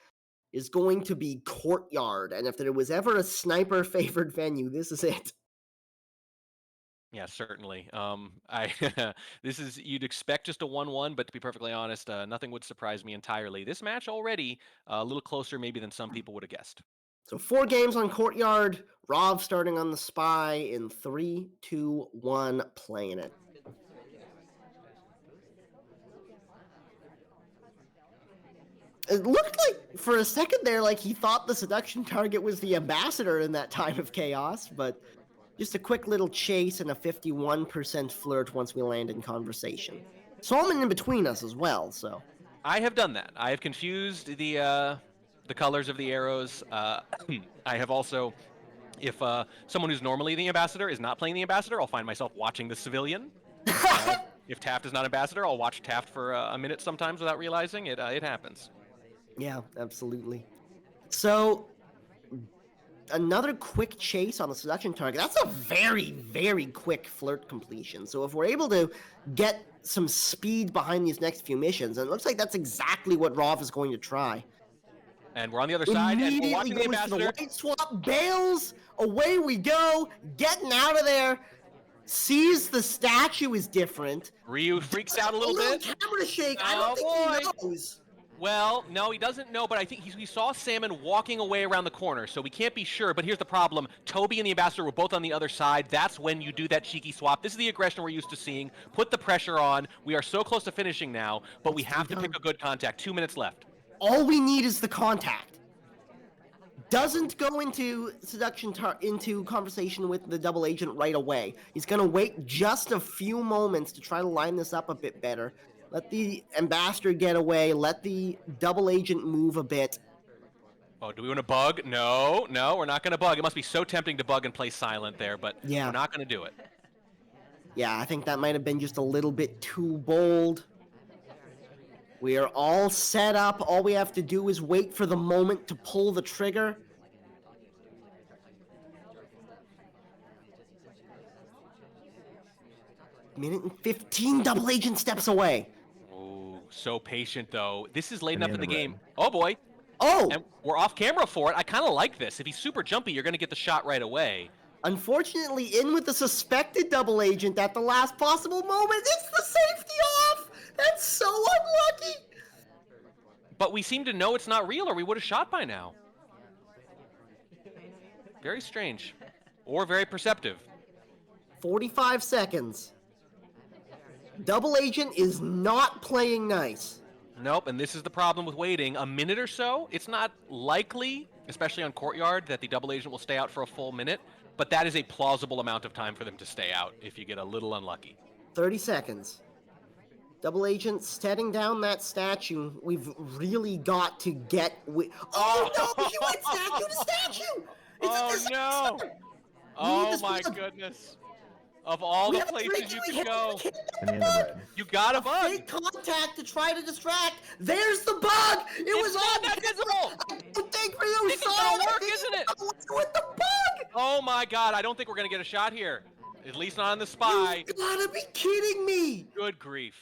is going to be Courtyard, and if there was ever a sniper favored venue, this is it. Yeah, certainly. This is, you'd expect just a 1-1, but to be perfectly honest, nothing would surprise me entirely. This match already a little closer maybe than some people would have guessed. So 4 games on Courtyard. Rov starting on the Spy in 3, 2, 1, playing it. It looked like, for a second there, like he thought the seduction target was the ambassador in that time of chaos, but just a quick little chase and a 51% flirt once we land in conversation. Solomon in between us as well, so. I have done that. I have confused the colors of the arrows. I have also, if someone who's normally the ambassador is not playing the ambassador, I'll find myself watching the civilian. If Taft is not ambassador, I'll watch Taft for a minute sometimes without realizing it. It happens. Yeah, absolutely. So, another quick chase on the seduction target. That's a very, very quick flirt completion. So if we're able to get some speed behind these next few missions, and it looks like that's exactly what Rov is going to try. And we're on the other side, and we're watching the ambassador. The white swap, bails, away we go, getting out of there. Sees the statue is different. Ryooo freaks out a little bit. Camera shake. I don't think he knows. Well, no, he doesn't know, but I think he saw Salmon walking away around the corner, so we can't be sure. But here's the problem. Toby and the ambassador were both on the other side. That's when you do that cheeky swap. This is the aggression we're used to seeing. Put the pressure on. We are so close to finishing now, but we have to pick a good contact. 2 minutes left. All we need is the contact. Doesn't go into into conversation with the double agent right away. He's going to wait just a few moments to try to line this up a bit better. Let the ambassador get away. Let the double agent move a bit. Oh, do we want to bug? No, we're not going to bug. It must be so tempting to bug and play silent there, but we're not going to do it. Yeah, I think that might have been just a little bit too bold. We are all set up. All we have to do is wait for the moment to pull the trigger. Minute and 15, double agent steps away. Oh, so patient, though. This is late enough in the game. Oh, boy. Oh! And we're off camera for it. I kind of like this. If he's super jumpy, you're going to get the shot right away. Unfortunately, in with the suspected double agent at the last possible moment. It's the safety off! That's so unlucky! But we seem to know it's not real, or we would have shot by now. Very strange. Or very perceptive. 45 seconds. Double agent is not playing nice. Nope, and this is the problem with waiting. A minute or so, it's not likely, especially on Courtyard, that the double agent will stay out for a full minute, but that is a plausible amount of time for them to stay out if you get a little unlucky. 30 seconds. Double agent setting down that statue. We've really got to get... Oh no! He went statue to statue! Oh no! Oh my goodness. Of all the places you could go, you got a bug. Fake contact to try to distract. There's the bug. It was on. Not visible. I don't think Ryooo It's saw gonna it. work, isn't it? With the bug. Oh my god! I don't think we're gonna get a shot here. At least not on the spy. You gotta be kidding me. Good grief.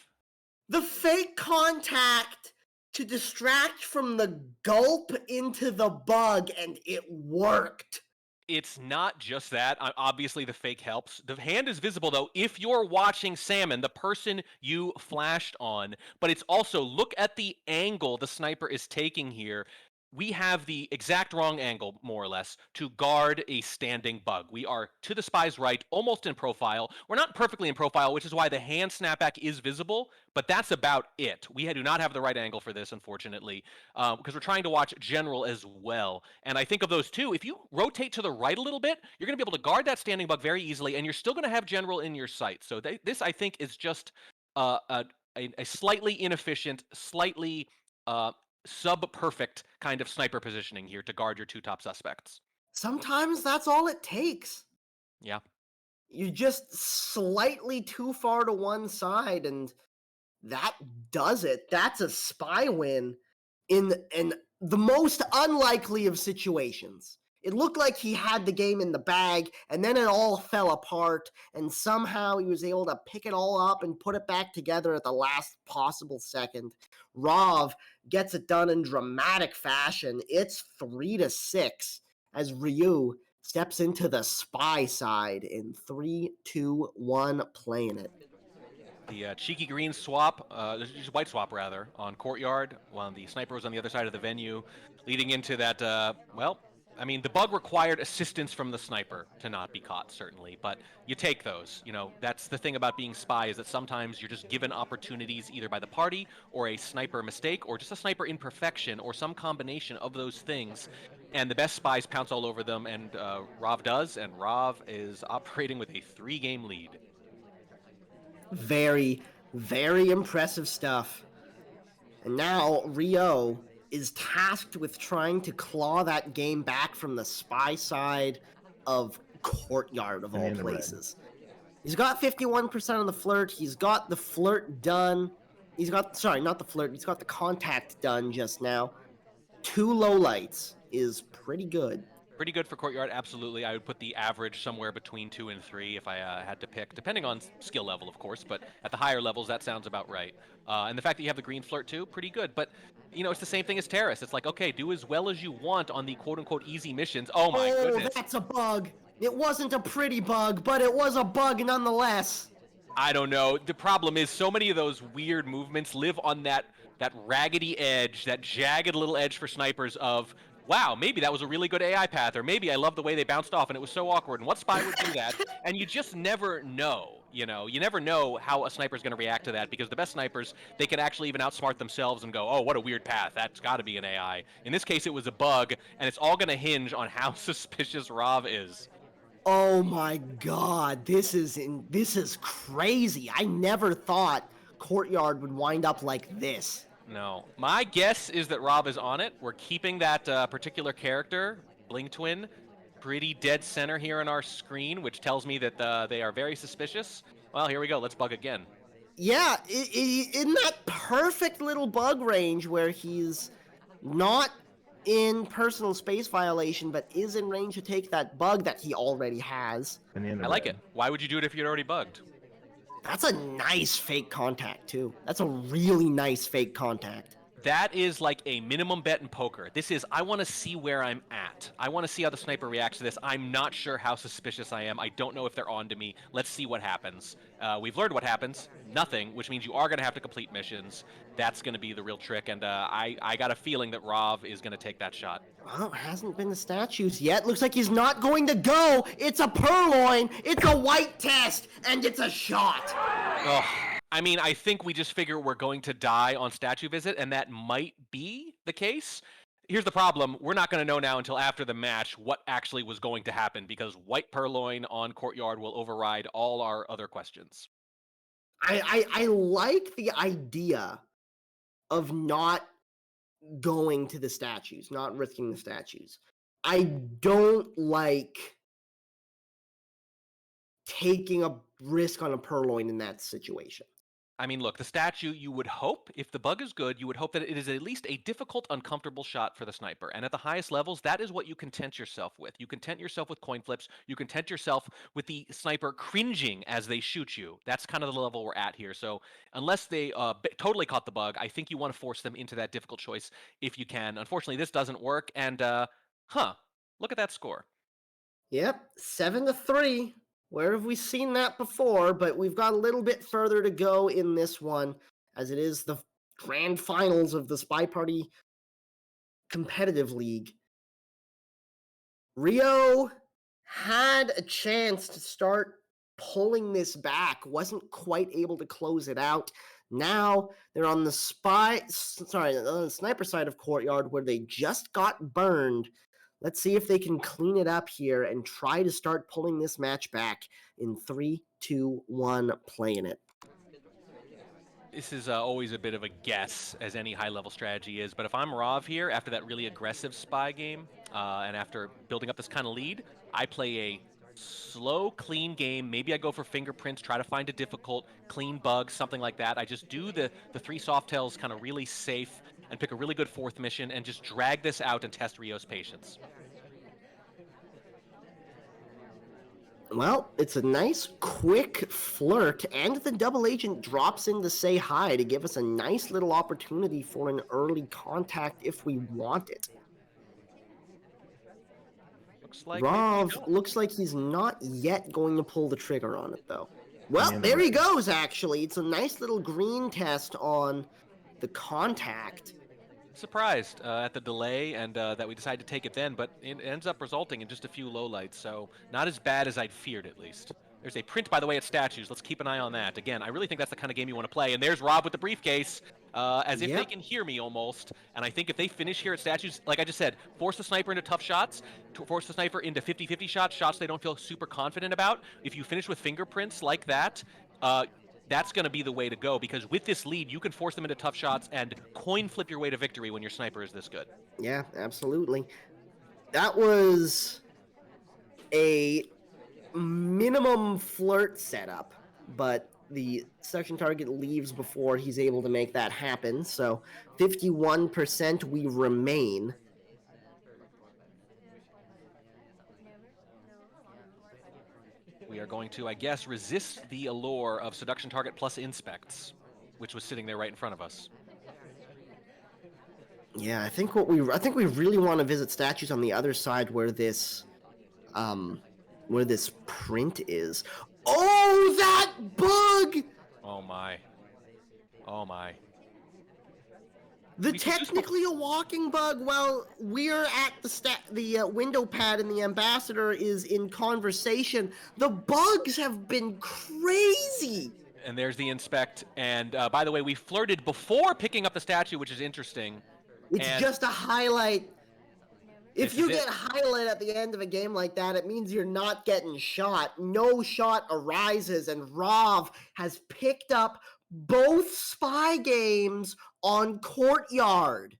The fake contact to distract from the gulp into the bug, and it worked. It's not just that. Obviously, the fake helps. The hand is visible, though, if you're watching Salmon, the person you flashed on. But it's also, look at the angle the sniper is taking here. We have the exact wrong angle, more or less, to guard a standing bug. We are to the spy's right, almost in profile. We're not perfectly in profile, which is why the hand snapback is visible, but that's about it. We do not have the right angle for this, unfortunately, because we're trying to watch general as well. And I think of those two, if you rotate to the right a little bit, you're going to be able to guard that standing bug very easily, and you're still going to have general in your sight. So this, I think, is just a slightly inefficient, slightly... sub-perfect kind of sniper positioning here to guard your two top suspects. Sometimes that's all it takes. Yeah. You're just slightly too far to one side, and that does it. That's a spy win in the most unlikely of situations. It looked like he had the game in the bag, and then it all fell apart, and somehow he was able to pick it all up and put it back together at the last possible second. Rav gets it done in dramatic fashion. It's 3-6 as Ryooo steps into the spy side in 3, 2, 1, playing it. The cheeky green swap, white swap rather, on Courtyard, while the sniper was on the other side of the venue, leading into that, well, I mean, the bug required assistance from the sniper to not be caught, certainly, but you take those. You know, that's the thing about being spy, is that sometimes you're just given opportunities either by the party or a sniper mistake or just a sniper imperfection or some combination of those things, and the best spies pounce all over them, and Rav does, and Rav is operating with a 3-game lead. Very, very impressive stuff. And now Ryooo is tasked with trying to claw that game back from the spy side of Courtyard, of all places. He's got 51% of the flirt. He's got the flirt done. He's got, sorry, not the flirt. He's got the contact done just now. 2 lowlights is pretty good. Pretty good for Courtyard, absolutely. I would put the average somewhere between 2 and 3 if I had to pick, depending on skill level, of course, but at the higher levels, that sounds about right. And the fact that you have the green flirt, too, pretty good. But, you know, it's the same thing as Terrace. It's like, okay, do as well as you want on the quote-unquote easy missions. Oh, my goodness. That's a bug. It wasn't a pretty bug, but it was a bug nonetheless. I don't know. The problem is so many of those weird movements live on that raggedy edge, that jagged little edge for snipers of... wow, maybe that was a really good AI path, or maybe I love the way they bounced off and it was so awkward, and what spy would do that? And you just never know, you know? You never know how a sniper's going to react to that, because the best snipers, they can actually even outsmart themselves and go, oh, what a weird path, that's got to be an AI. In this case, it was a bug, and it's all going to hinge on how suspicious Rav is. Oh my god, this is crazy. I never thought Courtyard would wind up like this. No. My guess is that Rav is on it. We're keeping that particular character, Bling Twin, pretty dead center here on our screen, which tells me that they are very suspicious. Well, here we go. Let's bug again. Yeah, in that perfect little bug range where he's not in personal space violation, but is in range to take that bug that he already has. I like it. Why would you do it if you'd already bugged? That's a nice fake contact, too. That's a really nice fake contact. That is like a minimum bet in poker. This is, I want to see where I'm at. I want to see how the sniper reacts to this. I'm not sure how suspicious I am. I don't know if they're on to me. Let's see what happens. We've learned what happens. Nothing, which means you are going to have to complete missions. That's going to be the real trick, and I got a feeling that Rav is going to take that shot. Well, it hasn't been the statues yet. Looks like he's not going to go. It's a purloin. It's a white test, and it's a shot. Ugh. I mean, I think we just figure we're going to die on statue visit, and that might be the case. Here's the problem. We're not going to know now until after the match what actually was going to happen, because white purloin on Courtyard will override all our other questions. I like the idea of not going to the statues, not risking the statues. I don't like taking a risk on a purloin in that situation. I mean, look, the statue, you would hope, if the bug is good, you would hope that it is at least a difficult, uncomfortable shot for the sniper. And at the highest levels, that is what you content yourself with. You content yourself with coin flips. You content yourself with the sniper cringing as they shoot you. That's kind of the level we're at here. So unless they totally caught the bug, I think you want to force them into that difficult choice if you can. Unfortunately, this doesn't work. And, look at that score. Yep, 7-3. Where have we seen that before? But we've got a little bit further to go in this one, as it is the grand finals of the SpyParty competitive league. Ryooo had a chance to start pulling this back, wasn't quite able to close it out. Now they're on the sniper side of Courtyard, where they just got burned. Let's see if they can clean it up here and try to start pulling this match back in 3, 2, 1, playing it. This is always a bit of a guess, as any high-level strategy is. But if I'm Rav here, after that really aggressive spy game, and after building up this kind of lead, I play a slow, clean game. Maybe I go for fingerprints, try to find a difficult, clean bug, something like that. I just do the 3 soft tails kind of really safe and pick a really good 4th mission and just drag this out and test Ryoo's patience. Well, it's a nice, quick flirt, and the double agent drops in to say hi to give us a nice little opportunity for an early contact if we want it. Rav looks like he's not yet going to pull the trigger on it, though. Well, there he goes, actually. It's a nice little green test on the contact. Surprised at the delay and that we decided to take it then, but it ends up resulting in just a few lowlights, so not as bad as I'd feared, at least. There's a print, by the way, at statues. Let's keep an eye on that. Again, I really think that's the kind of game you want to play. And there's Rob with the briefcase, as if they can hear me almost. And I think if they finish here at statues, like I just said, force the sniper into tough shots, force the sniper into 50-50 shots they don't feel super confident about. If you finish with fingerprints like that, that's going to be the way to go, because with this lead, you can force them into tough shots and coin flip your way to victory when your sniper is this good. Yeah, absolutely. That was a minimum flirt setup, but the section target leaves before he's able to make that happen, so 51% we remain. We are going to, I guess, resist the allure of seduction target plus inspects, which was sitting there right in front of us. Yeah, I think we really want to visit statues on the other side where this print is. Oh, that bug! Oh my. Oh my. The technically a walking bug while we're at the window pad and the ambassador is in conversation. The bugs have been crazy. And there's the inspect. And by the way, we flirted before picking up the statue, which is interesting. It's just a highlight. If you get highlight at the end of a game like that, it means you're not getting shot. No shot arises, and Rav has picked up both spy games on Courtyard.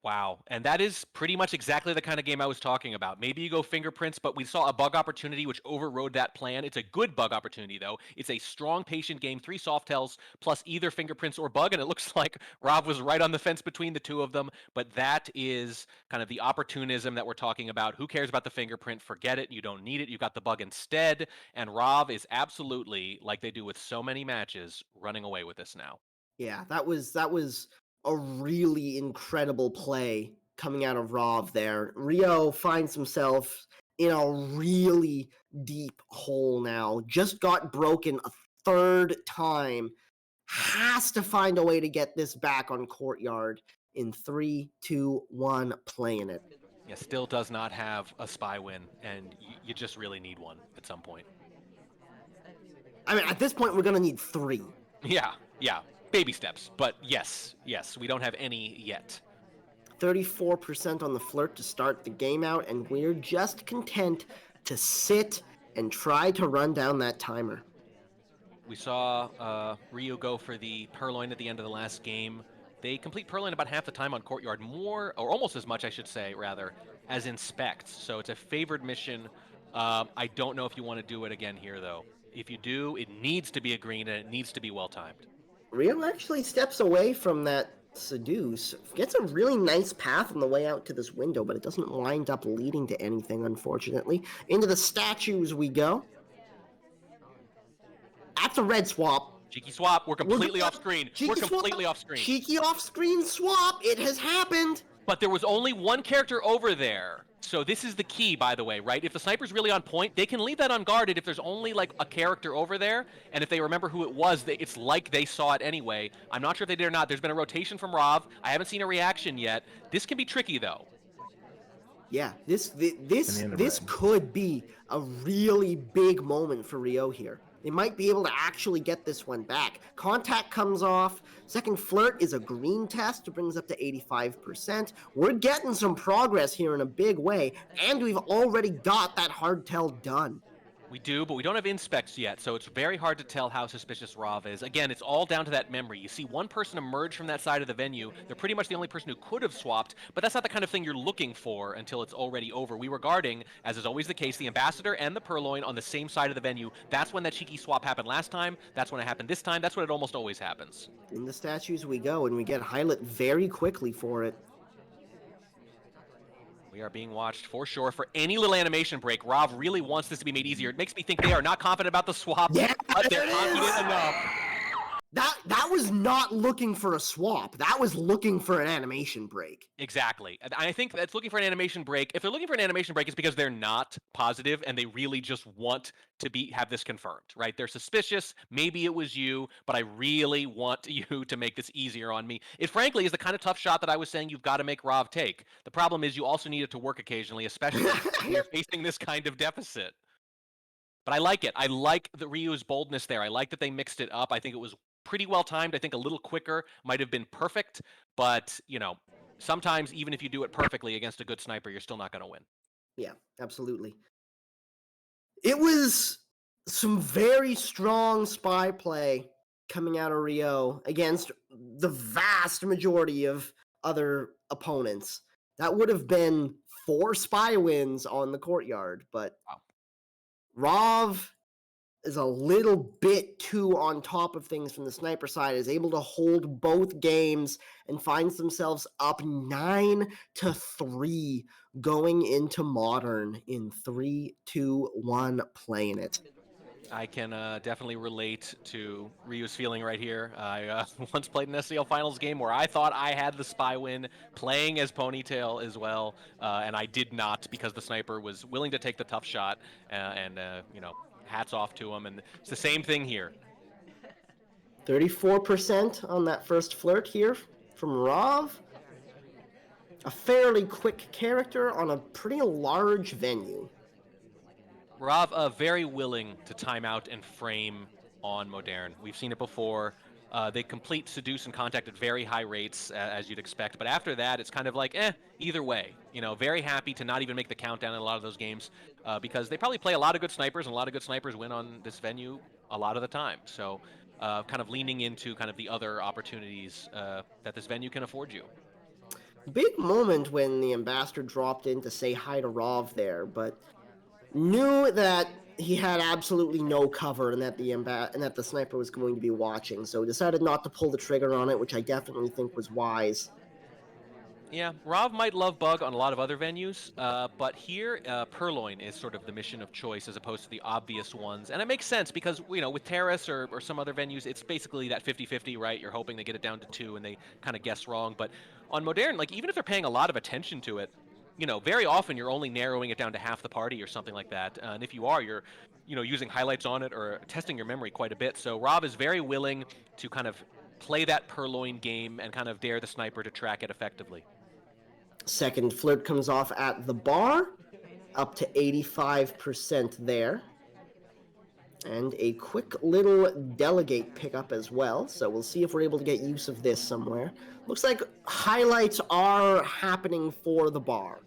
Wow. And that is pretty much exactly the kind of game I was talking about. Maybe you go fingerprints, but we saw a bug opportunity which overrode that plan. It's a good bug opportunity, though. It's a strong, patient game, 3 soft tells, plus either fingerprints or bug, and it looks like Rob was right on the fence between the 2 of them. But that is kind of the opportunism that we're talking about. Who cares about the fingerprint? Forget it. You don't need it. You got the bug instead. And Rob is absolutely, like they do with so many matches, running away with this now. Yeah, that was a really incredible play coming out of Rov there. Ryooo finds himself in a really deep hole now. Just got broken a third time. Has to find a way to get this back on Courtyard in 3, 2, 1, playing it. Yeah, still does not have a spy win, and you just really need one at some point. I mean, at this point, we're going to need 3. Yeah, baby steps, but yes, we don't have any yet. 34% on the flirt to start the game out, and we're just content to sit and try to run down that timer. We saw Ryooo go for the Purloin at the end of the last game. They complete Purloin about half the time on Courtyard, more, or almost as much, I should say, rather, as Inspect. So it's a favored mission. I don't know if you want to do it again here, though. If you do, it needs to be a green, and it needs to be well-timed. Ryooo actually steps away from that Seduce, gets a really nice path on the way out to this window, but it doesn't wind up leading to anything, unfortunately. Into the statues we go. That's a red swap. Cheeky swap. We're completely off screen. We're completely off screen. Cheeky off screen swap. It has happened. But there was only one character over there. So this is the key, by the way, right? If the sniper's really on point, they can leave that unguarded if there's only like a character over there. And if they remember who it was, it's like they saw it anyway. I'm not sure if they did or not. There's been a rotation from Rov. I haven't seen a reaction yet. This can be tricky, though. Yeah, this could be a really big moment for Ryooo here. They might be able to actually get this one back. Contact comes off. Second flirt is a green test. It brings up to 85%. We're getting some progress here in a big way, and we've already got that hardtail done. We do, but we don't have inspects yet, so it's very hard to tell how suspicious Rov is. Again, it's all down to that memory. You see one person emerge from that side of the venue. They're pretty much the only person who could have swapped, but that's not the kind of thing you're looking for until it's already over. We were guarding, as is always the case, the Ambassador and the Purloin on the same side of the venue. That's when that cheeky swap happened last time. That's when it happened this time. That's when it almost always happens. In the statues we go, and we get highlight very quickly for it. We are being watched for sure for any little animation break. Rov really wants this to be made easier. It makes me think they are not confident about the swap, but they're confident enough. That was not looking for a swap. That was looking for an animation break. Exactly. And I think that's looking for an animation break. If they're looking for an animation break, it's because they're not positive and they really just want to have this confirmed, right? They're suspicious. Maybe it was you, but I really want you to make this easier on me. It frankly is the kind of tough shot that I was saying you've got to make Rov take. The problem is you also need it to work occasionally, especially when you're facing this kind of deficit. But I like it. I like the Ryoo's boldness there. I like that they mixed it up. I think it was pretty well timed. I think a little quicker might have been perfect, but sometimes even if you do it perfectly against a good sniper, you're still not going to win. Yeah, absolutely. It was some very strong spy play coming out of Ryooo against the vast majority of other opponents. That would have been 4 spy wins on the Courtyard, but Rov is a little bit too on top of things from the sniper side, is able to hold both games and finds themselves up 9-3 going into Modern in 3, 2, 1, playing it. I can definitely relate to Ryoo's feeling right here. I once played an SCL Finals game where I thought I had the spy win playing as Ponytail as well, and I did not because the sniper was willing to take the tough shot, hats off to him, and it's the same thing here. 34% on that first flirt here from Rov. A fairly quick character on a pretty large venue. Rov very willing to time out and frame on Modern. We've seen it before. They complete Seduce and Contact at very high rates, as you'd expect. But after that, it's kind of like, either way. Very happy to not even make the countdown in a lot of those games because they probably play a lot of good snipers, and a lot of good snipers win on this venue a lot of the time. So kind of leaning into kind of the other opportunities that this venue can afford you. Big moment when the Ambassador dropped in to say hi to Rov there, but knew that he had absolutely no cover and that the sniper was going to be watching, so decided not to pull the trigger on it, which I definitely think was wise. Yeah, Rav might love Bug on a lot of other venues, but here, Purloin is sort of the mission of choice as opposed to the obvious ones. And it makes sense because, with Terrace or some other venues, it's basically that 50-50, right? You're hoping they get it down to 2 and they kind of guess wrong. But on Modern, like, even if they're paying a lot of attention to it, very often you're only narrowing it down to half the party or something like that. And if you are, you're, using highlights on it or testing your memory quite a bit. So Rob is very willing to kind of play that Purloin game and kind of dare the sniper to track it effectively. Second flirt comes off at the bar, up to 85% there. And a quick little delegate pickup as well, so we'll see if we're able to get use of this somewhere. Looks like highlights are happening for the bar.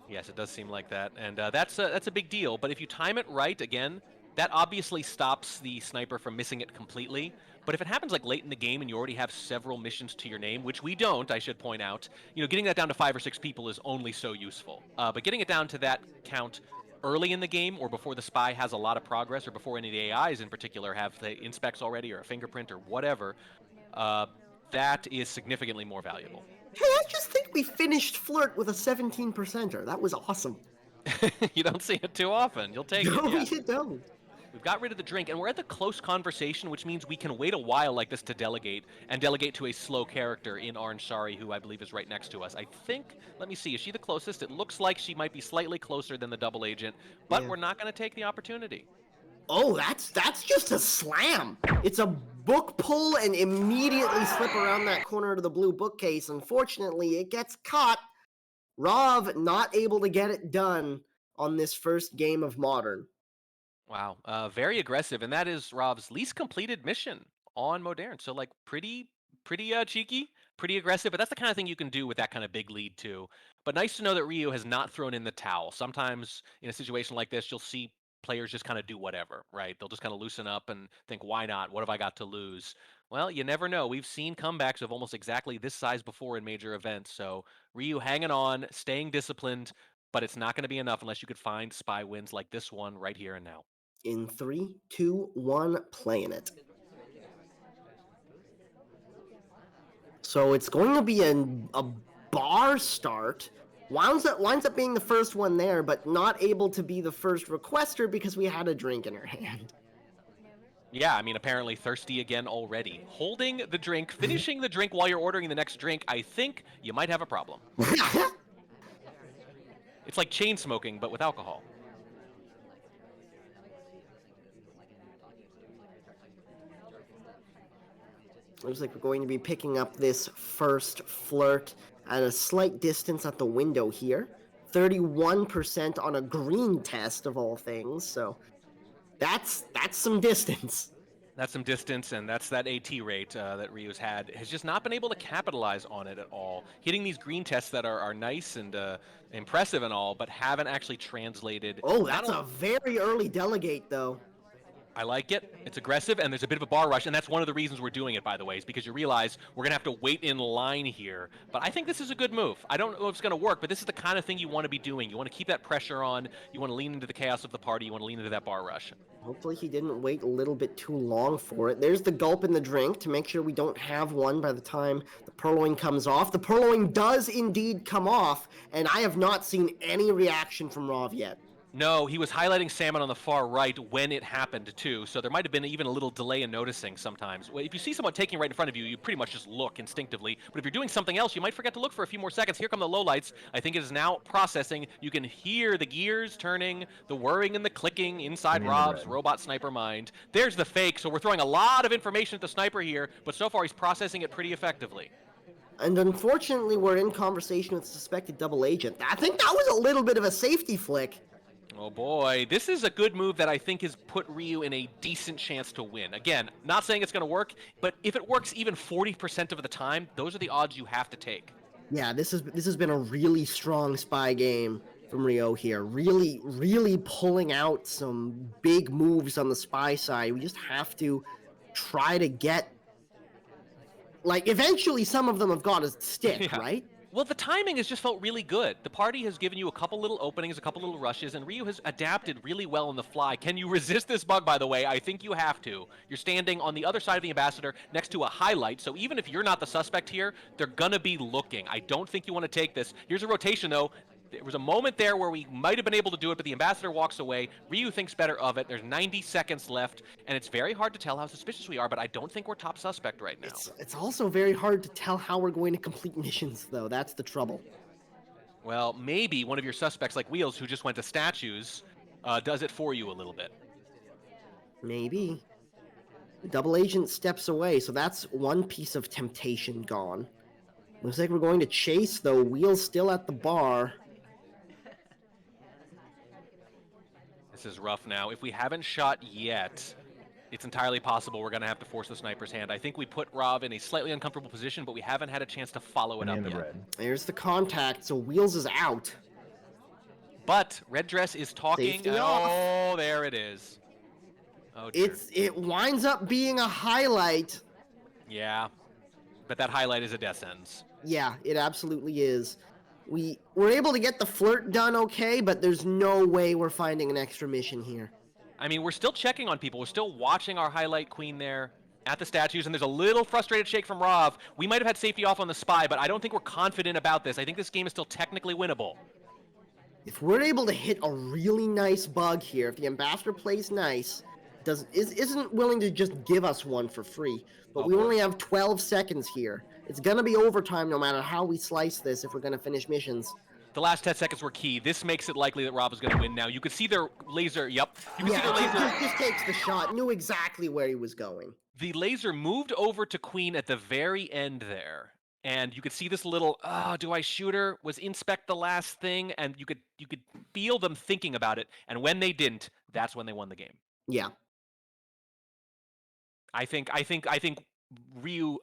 Yes, it does seem like that, and that's a big deal. But if you time it right, again, that obviously stops the sniper from missing it completely. But if it happens like late in the game and you already have several missions to your name, which we don't, I should point out, getting that down to 5 or 6 people is only so useful. But getting it down to that count early in the game or before the spy has a lot of progress or before any of the AIs in particular have the inspects already or a fingerprint or whatever, that is significantly more valuable. Hey, I just think we finished flirt with a 17%er. That was awesome. You don't see it too often. You'll take it. No, Yeah. you don't. We've got rid of the drink, and we're at the close conversation, which means we can wait a while like this to delegate, and delegate to a slow character in Orange Sari, who I believe is right next to us. I think, let me see, is she the closest? It looks like she might be slightly closer than the double agent, but Yeah. we're not going to take the opportunity. Oh, that's just a slam. It's a book pull and immediately slip around that corner to the blue bookcase. Unfortunately, it gets caught. Rav not able to get it done on this first game of Modern. Wow, very aggressive, and that is Rob's least completed mission on Modern. So, like, pretty cheeky, pretty aggressive, but that's the kind of thing you can do with that kind of big lead too. But nice to know that Ryooo has not thrown in the towel. Sometimes in a situation like this, you'll see players just kind of do whatever, right? They'll just kind of loosen up and think, why not? What have I got to lose? Well, you never know. We've seen comebacks of almost exactly this size before in major events. So Ryooo hanging on, staying disciplined, but it's not going to be enough unless you could find spy wins like this one right here and now. In 3, 2, 1, playing it. So it's going to be a bar start. Winds up being the first one there, but not able to be the first requester because we had a drink in her hand. Yeah, I mean, apparently thirsty again already. Holding the drink, finishing the drink while you're ordering the next drink, I think you might have a problem. It's like chain smoking, but with alcohol. Looks like we're going to be picking up this first flirt at a slight distance at the window here. 31% on a green test of all things, so that's some distance. That's some distance, and that's that AT rate that Ryoo's had. Has just not been able to capitalize on it at all. Hitting these green tests that are nice and impressive and all, but haven't actually translated. Oh, that's a very early delegate, though. I like it. It's aggressive, and there's a bit of a bar rush, and that's one of the reasons we're doing it, by the way, is because you realize we're going to have to wait in line here. But I think this is a good move. I don't know if it's going to work, but this is the kind of thing you want to be doing. You want to keep that pressure on. You want to lean into the chaos of the party. You want to lean into that bar rush. Hopefully he didn't wait a little bit too long for it. There's the gulp in the drink to make sure we don't have one by the time the purloin comes off. The purloin does indeed come off, and I have not seen any reaction from Rav yet. No, he was highlighting salmon on the far right when it happened, too, so there might have been even a little delay in noticing sometimes. If you see someone taking right in front of you, you pretty much just look instinctively, but if you're doing something else, you might forget to look for a few more seconds. Here come the lowlights. I think it is now processing. You can hear the gears turning, the whirring and the clicking inside Rob's robot sniper mind. There's the fake, so we're throwing a lot of information at the sniper here, but so far he's processing it pretty effectively. And unfortunately, we're in conversation with the suspected double agent. I think that was a little bit of a safety flick. Oh boy, this is a good move that I think has put Ryooo in a decent chance to win. Again, not saying it's going to work, but if it works even 40% of the time, those are the odds you have to take. Yeah, this has been a really strong spy game from Ryooo here. Really pulling out some big moves on the spy side. We just have to try to get... Like, eventually some of them have got to stick, Yeah. right? Well, the timing has just felt really good. The party has given you a couple little openings, a couple little rushes, and Ryooo has adapted really well on the fly. Can you resist this bug, by the way? I think you have to. You're standing on the other side of the Ambassador next to a highlight, so even if you're not the suspect here, they're gonna be looking. I don't think you want to take this. Here's a rotation, though. There was a moment there where we might have been able to do it, but the Ambassador walks away. Ryooo thinks better of it. There's 90 seconds left, and it's very hard to tell how suspicious we are, but I don't think we're top suspect right now. It's also very hard to tell how we're going to complete missions, though. That's the trouble. Well, maybe one of your suspects like Wheels, who just went to statues, does it for you a little bit. Maybe. The double agent steps away, so that's one piece of temptation gone. Looks like we're going to chase, though. Wheels still at the bar. This is rough now. If we haven't shot yet, it's entirely possible we're going to have to force the sniper's hand. I think we put Rob in a slightly uncomfortable position, but we haven't had a chance to follow it up yet. There's the contact, so Wheels is out. But Red Dress is talking. Safety Oh, off. there it is. Oh, dear. It winds up being a highlight. Yeah, but that highlight is a death sentence. Yeah, it absolutely is. We were able to get the flirt done okay, but there's no way we're finding an extra mission here. I mean, we're still checking on people. We're still watching our highlight queen there at the statues, and there's a little frustrated shake from Rav. We might have had safety off on the spy, but I don't think we're confident about this. I think this game is still technically winnable. If we're able to hit a really nice bug here, if the Ambassador plays nice, isn't willing to just give us one for free, but we only have 12 seconds here. It's going to be overtime no matter how we slice this if we're going to finish missions. The last 10 seconds were key. This makes it likely that Rob is going to win now. You could see their laser. Yep. You can see their laser. Just takes the shot. Knew exactly where he was going. The laser moved over to Queen at the very end there. And you could see this little, do I shoot her? Was inspect the last thing? And you could feel them thinking about it. And when they didn't, that's when they won the game. Yeah. I think Ryooo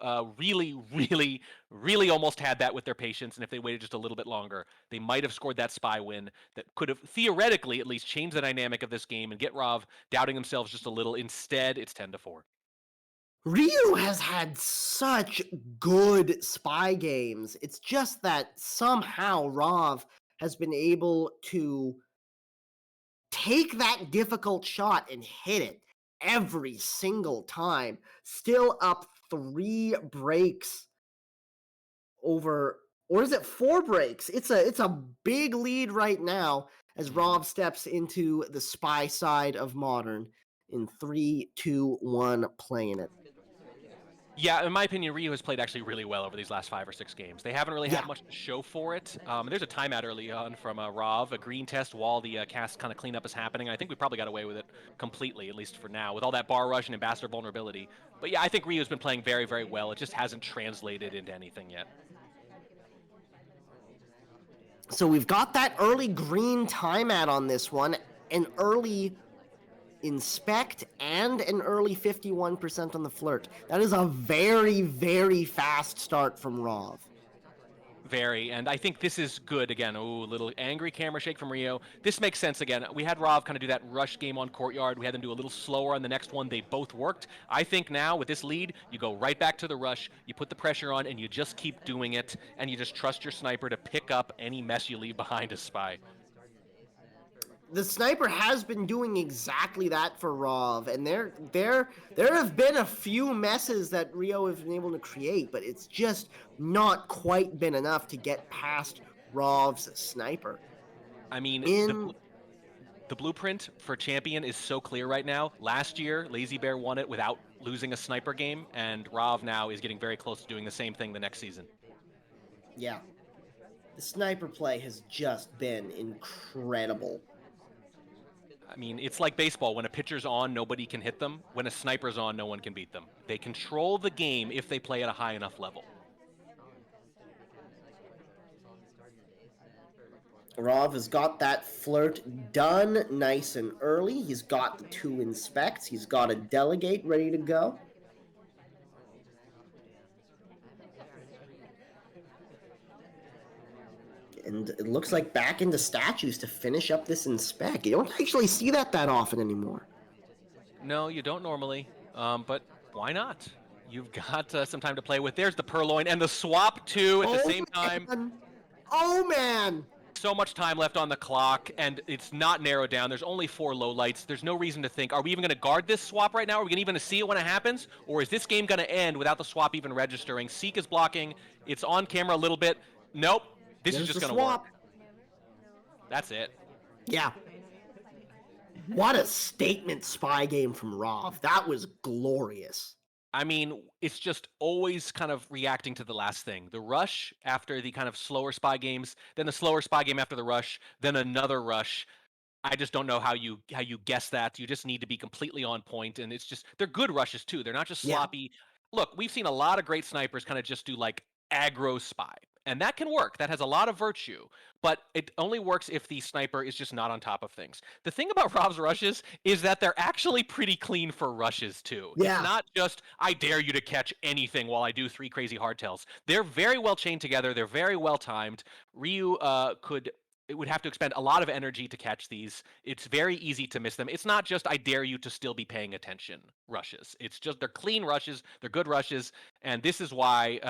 really almost had that with their patience, and if they waited just a little bit longer, they might have scored that spy win that could have theoretically at least changed the dynamic of this game and get Rav doubting themselves just a little. Instead, it's 10-4. Ryooo has had such good spy games. It's just that somehow Rav has been able to take that difficult shot and hit it every single time. Still up 3 breaks over, or is it 4 breaks? It's a big lead right now as Rob steps into the spy side of Modern in 3, 2, 1, playing it. Yeah, in my opinion, Ryooo has played actually really well over these last 5 or 6 games. They haven't really had much to show for it. There's a timeout early on from Rav, a green test while the cast kind of cleanup is happening. I think we probably got away with it completely, at least for now, with all that bar rush and Ambassador vulnerability. But yeah, I think Ryoo's been playing very, very well. It just hasn't translated into anything yet. So we've got that early green timeout on this one, an early inspect, and an early 51% on the flirt. That is a very, very fast start from Rav. Very, and I think this is good again. Ooh, little angry camera shake from Ryooo. This makes sense again. We had Rav kind of do that rush game on Courtyard. We had them do a little slower on the next one. They both worked. I think now with this lead, you go right back to the rush, you put the pressure on, and you just keep doing it, and you just trust your sniper to pick up any mess you leave behind a spy. The sniper has been doing exactly that for Rav, and there have been a few messes that Ryooo has been able to create, but it's just not quite been enough to get past Rav's sniper. I mean, the blueprint for Champion is so clear right now. Last year, Lazy Bear won it without losing a sniper game, and Rav now is getting very close to doing the same thing the next season. Yeah. The sniper play has just been incredible. I mean, it's like baseball. When a pitcher's on, nobody can hit them. When a sniper's on, no one can beat them. They control the game if they play at a high enough level. Rav has got that flirt done nice and early. He's got the 2 inspects. He's got a delegate ready to go. And it looks like back into statues to finish up this inspect. You don't actually see that often anymore. No, you don't normally, but why not? You've got some time to play with. There's the Purloin and the swap, too, at the same time. Man. Oh, man! So much time left on the clock, and it's not narrowed down. There's only 4 lowlights. There's no reason to think, are we even going to guard this swap right now? Are we going to even see it when it happens? Or is this game going to end without the swap even registering? Seek is blocking. It's on camera a little bit. Nope. This is just going to work. That's it. Yeah. What a statement spy game from Rov. That was glorious. I mean, it's just always kind of reacting to the last thing. The rush after the kind of slower spy games, then the slower spy game after the rush, then another rush. I just don't know how you guess that. You just need to be completely on point, and it's just they're good rushes too. They're not just sloppy. Look, we've seen a lot of great snipers kind of just do like aggro spy, and that can work. That has a lot of virtue, but it only works if the sniper is just not on top of things. The thing about Rov's rushes is that they're actually pretty clean for rushes too. Yeah. It's not just I dare you to catch anything while I do 3 crazy hardtails. They're very well chained together. They're very well timed. Ryooo it would have to expend a lot of energy to catch these. It's very easy to miss them. It's not just I dare you to still be paying attention rushes. It's just they're clean rushes, they're good rushes, and this is why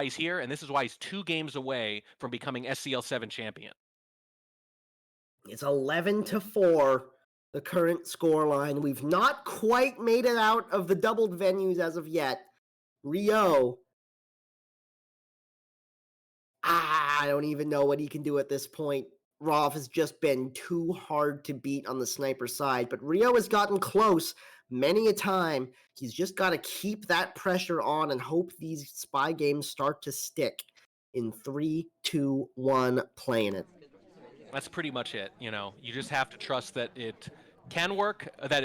he's here, and this is why he's 2 games away from becoming SCL 7 champion. It's 11-4, the current score line. We've not quite made it out of the doubled venues as of yet. Ryooo, I don't even know what he can do at this point. Rov has just been too hard to beat on the sniper side, but Ryooo has gotten close many a time. He's just got to keep that pressure on and hope these spy games start to stick. In 3, 2, 1, playing it. That's pretty much it. You know, you just have to trust that it can work, or that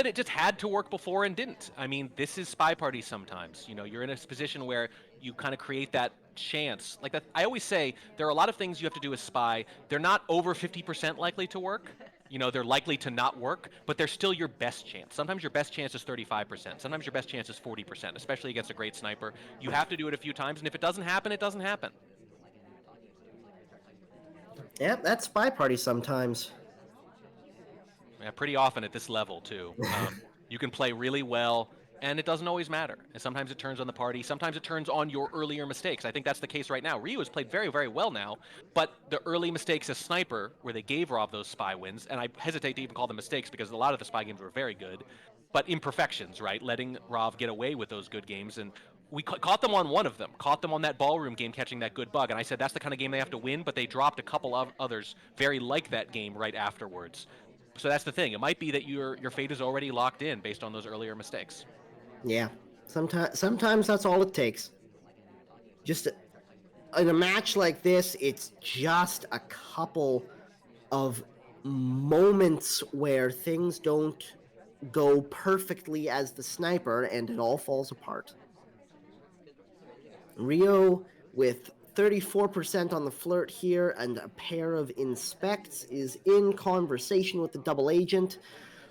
it just had to work before and didn't. I mean, this is SpyParty sometimes. You know, you're in a position where you kind of create that chance. Like that, I always say there are a lot of things you have to do as spy. They're not over 50% likely to work. You know, they're likely to not work, but they're still your best chance. Sometimes your best chance is 35%. Sometimes your best chance is 40%, especially against a great sniper. You have to do it a few times, and if it doesn't happen, it doesn't happen. Yeah, that's SpyParty sometimes. Yeah, pretty often at this level, too. You can play really well, and it doesn't always matter. And sometimes it turns on the party. Sometimes it turns on your earlier mistakes. I think that's the case right now. Ryooo has played very, very well now, but the early mistakes as sniper, where they gave Rov those spy wins, and I hesitate to even call them mistakes because a lot of the spy games were very good, but imperfections, right? Letting Rov get away with those good games, and we caught them on one of them. Caught them on that Ballroom game catching that good bug, and I said that's the kind of game they have to win, but they dropped a couple of others very like that game right afterwards. So that's the thing. It might be that your fate is already locked in based on those earlier mistakes. Yeah, sometimes that's all it takes. Just in a match like this, it's just a couple of moments where things don't go perfectly as the sniper, and it all falls apart. Ryooo with 34% on the flirt here, and a pair of inspects is in conversation with the double agent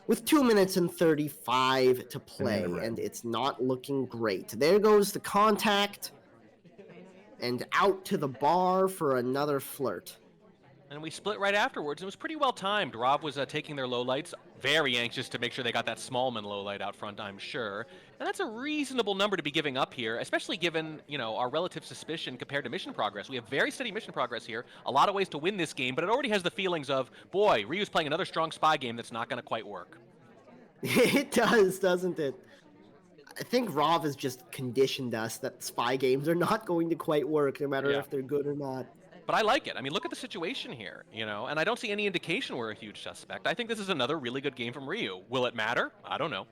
with 2 minutes and 35 to play, and it's not looking great. There goes the contact, and out to the bar for another flirt. And we split right afterwards. It was pretty well timed. Rov was taking their lowlights, very anxious to make sure they got that Smallman lowlight out front, I'm sure. And that's a reasonable number to be giving up here, especially given, you know, our relative suspicion compared to mission progress. We have very steady mission progress here, a lot of ways to win this game, but it already has the feelings of, boy, Ryoo's playing another strong spy game that's not going to quite work. It does, doesn't it? I think Rov has just conditioned us that spy games are not going to quite work, no matter if they're good or not. But I like it. I mean, look at the situation here, you know, and I don't see any indication we're a huge suspect. I think this is another really good game from Ryooo. Will it matter? I don't know.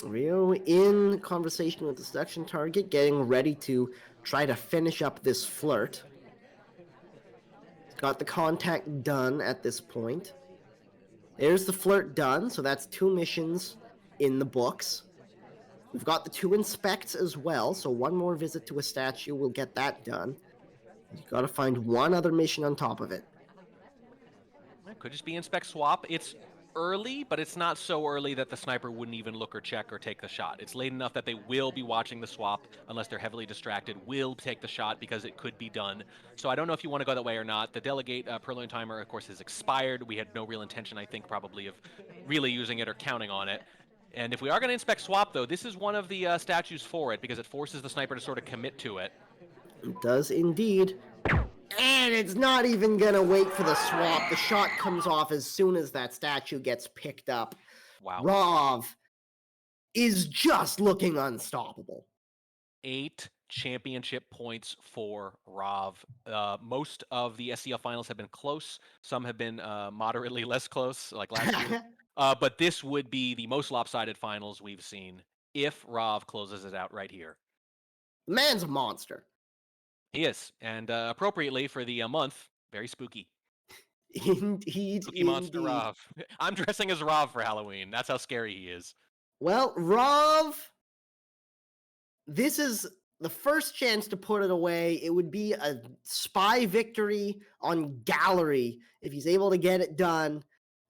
Ryooo in conversation with the seduction target, getting ready to try to finish up this flirt. Got the contact done at this point. There's the flirt done, so that's 2 missions in the books. We've got the 2 inspects as well, so 1 more visit to a statue will get that done. You've got to find 1 other mission on top of it. It could just be inspect swap. It's early, but it's not so early that the sniper wouldn't even look or check or take the shot. It's late enough that they will be watching the swap, unless they're heavily distracted, will take the shot because it could be done. So I don't know if you want to go that way or not. The delegate Purloin timer, of course, has expired. We had no real intention, I think, probably of really using it or counting on it. And if we are going to inspect swap, though, this is one of the statues for it because it forces the sniper to sort of commit to it. It does indeed. And it's not even going to wait for the swap. The shot comes off as soon as that statue gets picked up. Wow. Rov is just looking unstoppable. 8 championship points for Rov. Most of the SCL finals have been close. Some have been moderately less close, like last year. But this would be the most lopsided finals we've seen if Rov closes it out right here. Man's a monster. He is, and appropriately for the month, very spooky. Indeed, Spooky monster Rov. I'm dressing as Rov for Halloween. That's how scary he is. Well, Rov, this is the first chance to put it away. It would be a spy victory on Gallery if he's able to get it done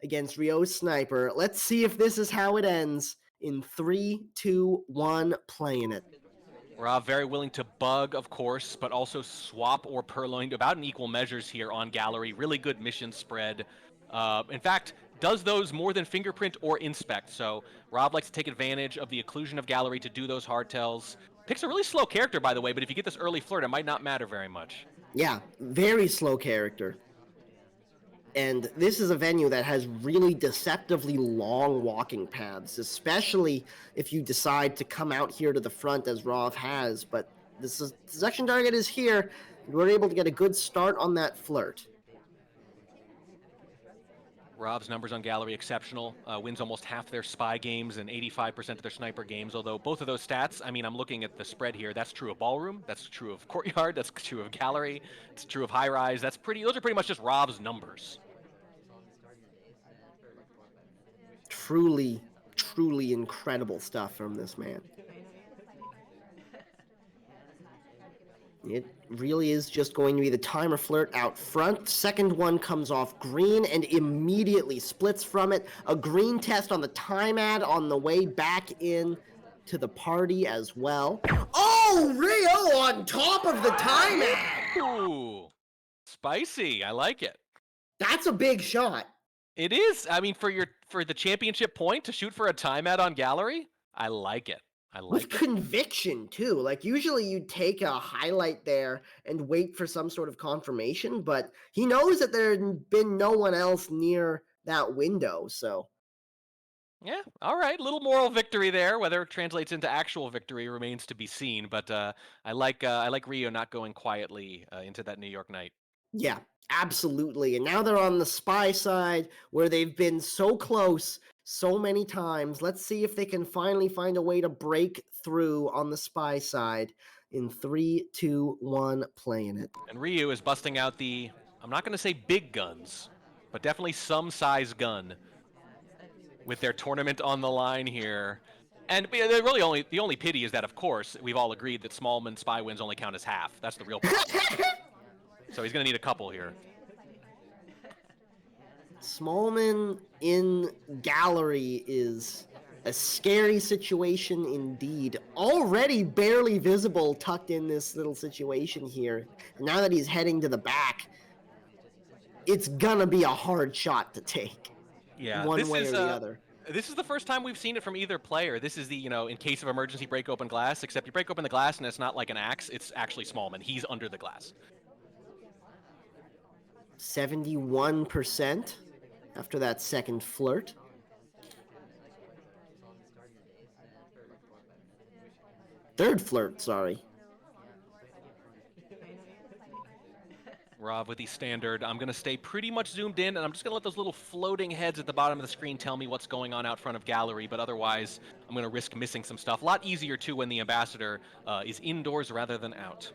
against Ryoooo's sniper. Let's see if this is how it ends in 3, 2, 1, playing it. Rov very willing to bug, of course, but also swap or purloin about in equal measures here on Gallery. Really good mission spread. In fact, does those more than fingerprint or inspect. So Rov likes to take advantage of the occlusion of Gallery to do those hardtails. Picks a really slow character, by the way, but if you get this early flirt, it might not matter very much. Yeah, very slow character. And this is a venue that has really deceptively long walking paths, especially if you decide to come out here to the front as Rov has. But the section target is here. And we're able to get a good start on that flirt. Rov's numbers on Gallery exceptional. Wins almost half their spy games and 85% of their sniper games. Although both of those stats, I mean, I'm looking at the spread here. That's true of Ballroom. That's true of Courtyard. That's true of Gallery. It's true of High Rise. Those are pretty much just Rov's numbers. Truly, truly incredible stuff from this man. It really is just going to be the timer flirt out front. Second one comes off green and immediately splits from it. A green test on the time ad on the way back in to the party as well. Oh, Ryooo on top of the time ad. Ooh, spicy. I like it. That's a big shot. It is. I mean, for the championship point to shoot for a time ad on Gallery, I like it. With conviction, too. Like, usually you'd take a highlight there and wait for some sort of confirmation, but he knows that there had been no one else near that window, so. Yeah, all right. Little moral victory there. Whether it translates into actual victory remains to be seen, but I like Ryooo not going quietly into that New York night. Yeah, absolutely. And now they're on the spy side where they've been so close so many times. Let's see if they can finally find a way to break through on the spy side in 3, 2, 1, playing it. And Ryooo is busting out the, I'm not going to say big guns, but definitely some size gun with their tournament on the line here. And really the only pity is that, of course, we've all agreed that Smallman spy wins only count as half. That's the real problem. So he's going to need a couple here. Smallman in Gallery is a scary situation indeed. Already barely visible tucked in this little situation here. And now that he's heading to the back, it's going to be a hard shot to take. Yeah, one way or the other. This is the first time we've seen it from either player. This is the, in case of emergency, break open glass, except you break open the glass and it's not like an axe. It's actually Smallman. He's under the glass. 71% after that second flirt. Third flirt, sorry. Rov with the standard. I'm going to stay pretty much zoomed in, and I'm just going to let those little floating heads at the bottom of the screen tell me what's going on out front of Gallery, but otherwise, I'm going to risk missing some stuff. A lot easier, too, when the Ambassador is indoors rather than out.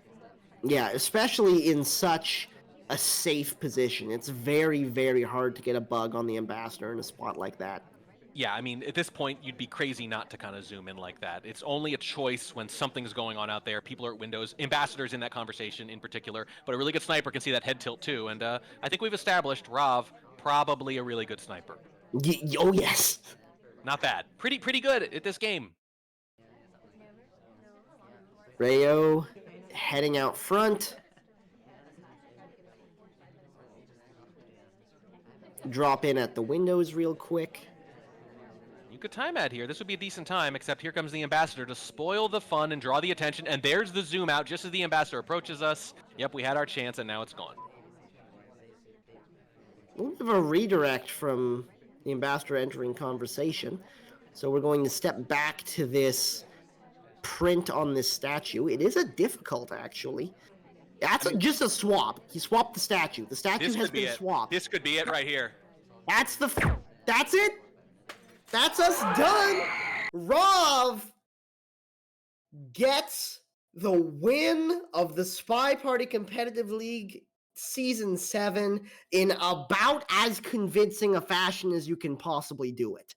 Yeah, especially in such a safe position. It's very, very hard to get a bug on the Ambassador in a spot like that. Yeah, I mean, at this point, you'd be crazy not to kind of zoom in like that. It's only a choice when something's going on out there. People are at windows. Ambassadors in that conversation in particular. But a really good sniper can see that head tilt too. And I think we've established Rov, probably a really good sniper. Oh, yes. Not bad. Pretty good at this game. Ryooo heading out front. Drop in at the windows real quick. good time at here. This would be a decent time, except here comes the Ambassador to spoil the fun and draw the attention. And there's the zoom out just as the Ambassador approaches us. Yep, we had our chance, and now it's gone. We have a redirect from the Ambassador entering conversation. So we're going to step back to this print on this statue. It is a difficult, actually. That's just a swap. He swapped the statue. The statue has been swapped. This could be it right here. That's it. That's us done. Rav gets the win of the Spy Party Competitive League Season 7 in about as convincing a fashion as you can possibly do it.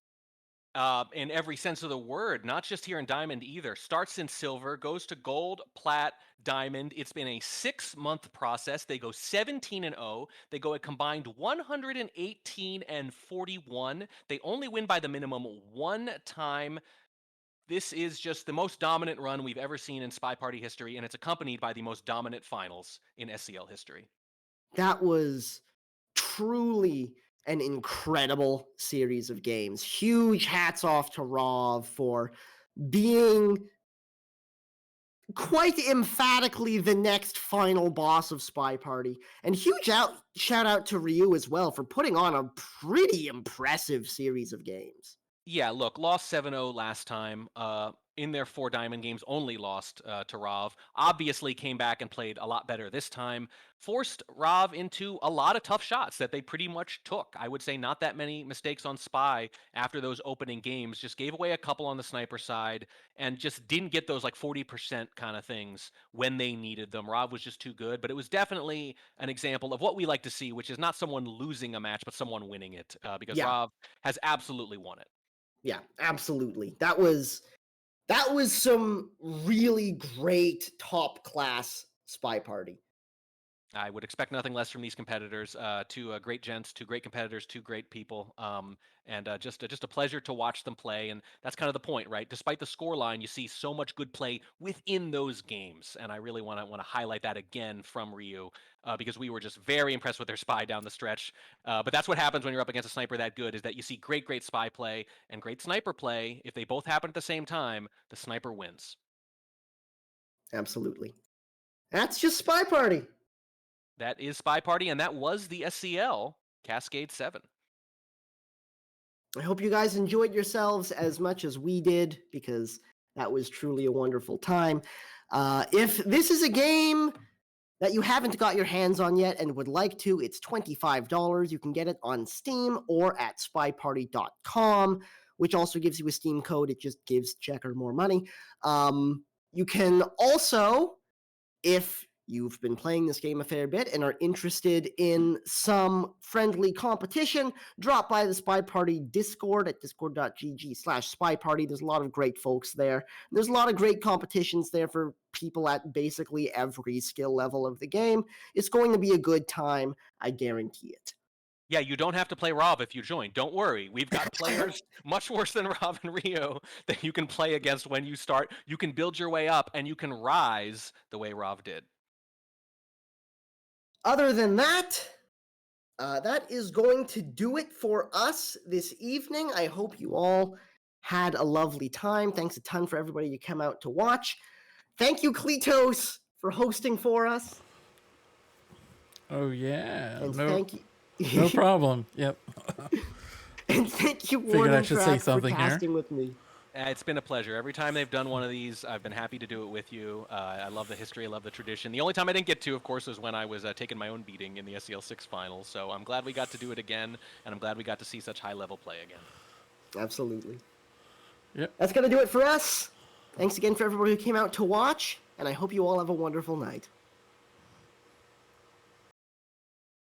In every sense of the word, not just here in Diamond either. Starts in silver, goes to gold, plat, diamond. It's been a 6-month process. They go 17-0. They go a combined 118-41. They only win by the minimum one time. This is just the most dominant run we've ever seen in Spy Party history, and it's accompanied by the most dominant finals in SCL history. That was truly an incredible series of games. Huge hats off to Rav for being quite emphatically the next final boss of Spy Party. And huge shout out to Ryooo as well for putting on a pretty impressive series of games. Yeah, look, lost 7-0 last time. In their 4 diamond games, only lost to Rav. Obviously came back and played a lot better this time. Forced Rav into a lot of tough shots that they pretty much took. I would say not that many mistakes on Spy after those opening games. Just gave away a couple on the sniper side and just didn't get those like 40% kind of things when they needed them. Rav was just too good, but it was definitely an example of what we like to see, which is not someone losing a match, but someone winning it because Rav has absolutely won it. Yeah, absolutely. That was some really great top class Spy Party. I would expect nothing less from these competitors. Two great gents, 2 great competitors, 2 great people, and just a pleasure to watch them play. And that's kind of the point, right? Despite the scoreline, you see so much good play within those games, and I really want to highlight that again from Ryooo because we were just very impressed with their Spy down the stretch. But that's what happens when you're up against a sniper that good, is that you see great Spy play and great sniper play. If they both happen at the same time, the sniper wins. Absolutely. That's just Spy Party. That is Spy Party, and that was the SCL Cascade 7. I hope you guys enjoyed yourselves as much as we did, because that was truly a wonderful time. If this is a game that you haven't got your hands on yet and would like to, it's $25. You can get it on Steam or at SpyParty.com, which also gives you a Steam code. It just gives Checker more money. You can also, if you've been playing this game a fair bit and are interested in some friendly competition, drop by the Spy Party Discord at discord.gg/SpyParty. There's a lot of great folks there. There's a lot of great competitions there for people at basically every skill level of the game. It's going to be a good time, I guarantee it. Yeah, you don't have to play Rav if you join. Don't worry. We've got players much worse than Rav and Ryooo that you can play against when you start. You can build your way up, and you can rise the way Rav did. Other than that, that is going to do it for us this evening. I hope you all had a lovely time. Thanks a ton for everybody who came out to watch. Thank you, Kletos, for hosting for us. Oh, yeah. And no, thank you. no problem. Yep. And thank you, Figured I should say Wardentrack, something for here. casting with me. It's been a pleasure. Every time they've done one of these, I've been happy to do it with you. I love the history. I love the tradition. The only time I didn't get to, of course, was when I was taking my own beating in the SCL 6 finals. So I'm glad we got to do it again, and I'm glad we got to see such high-level play again. Absolutely. Yep. That's going to do it for us. Thanks again for everybody who came out to watch, and I hope you all have a wonderful night.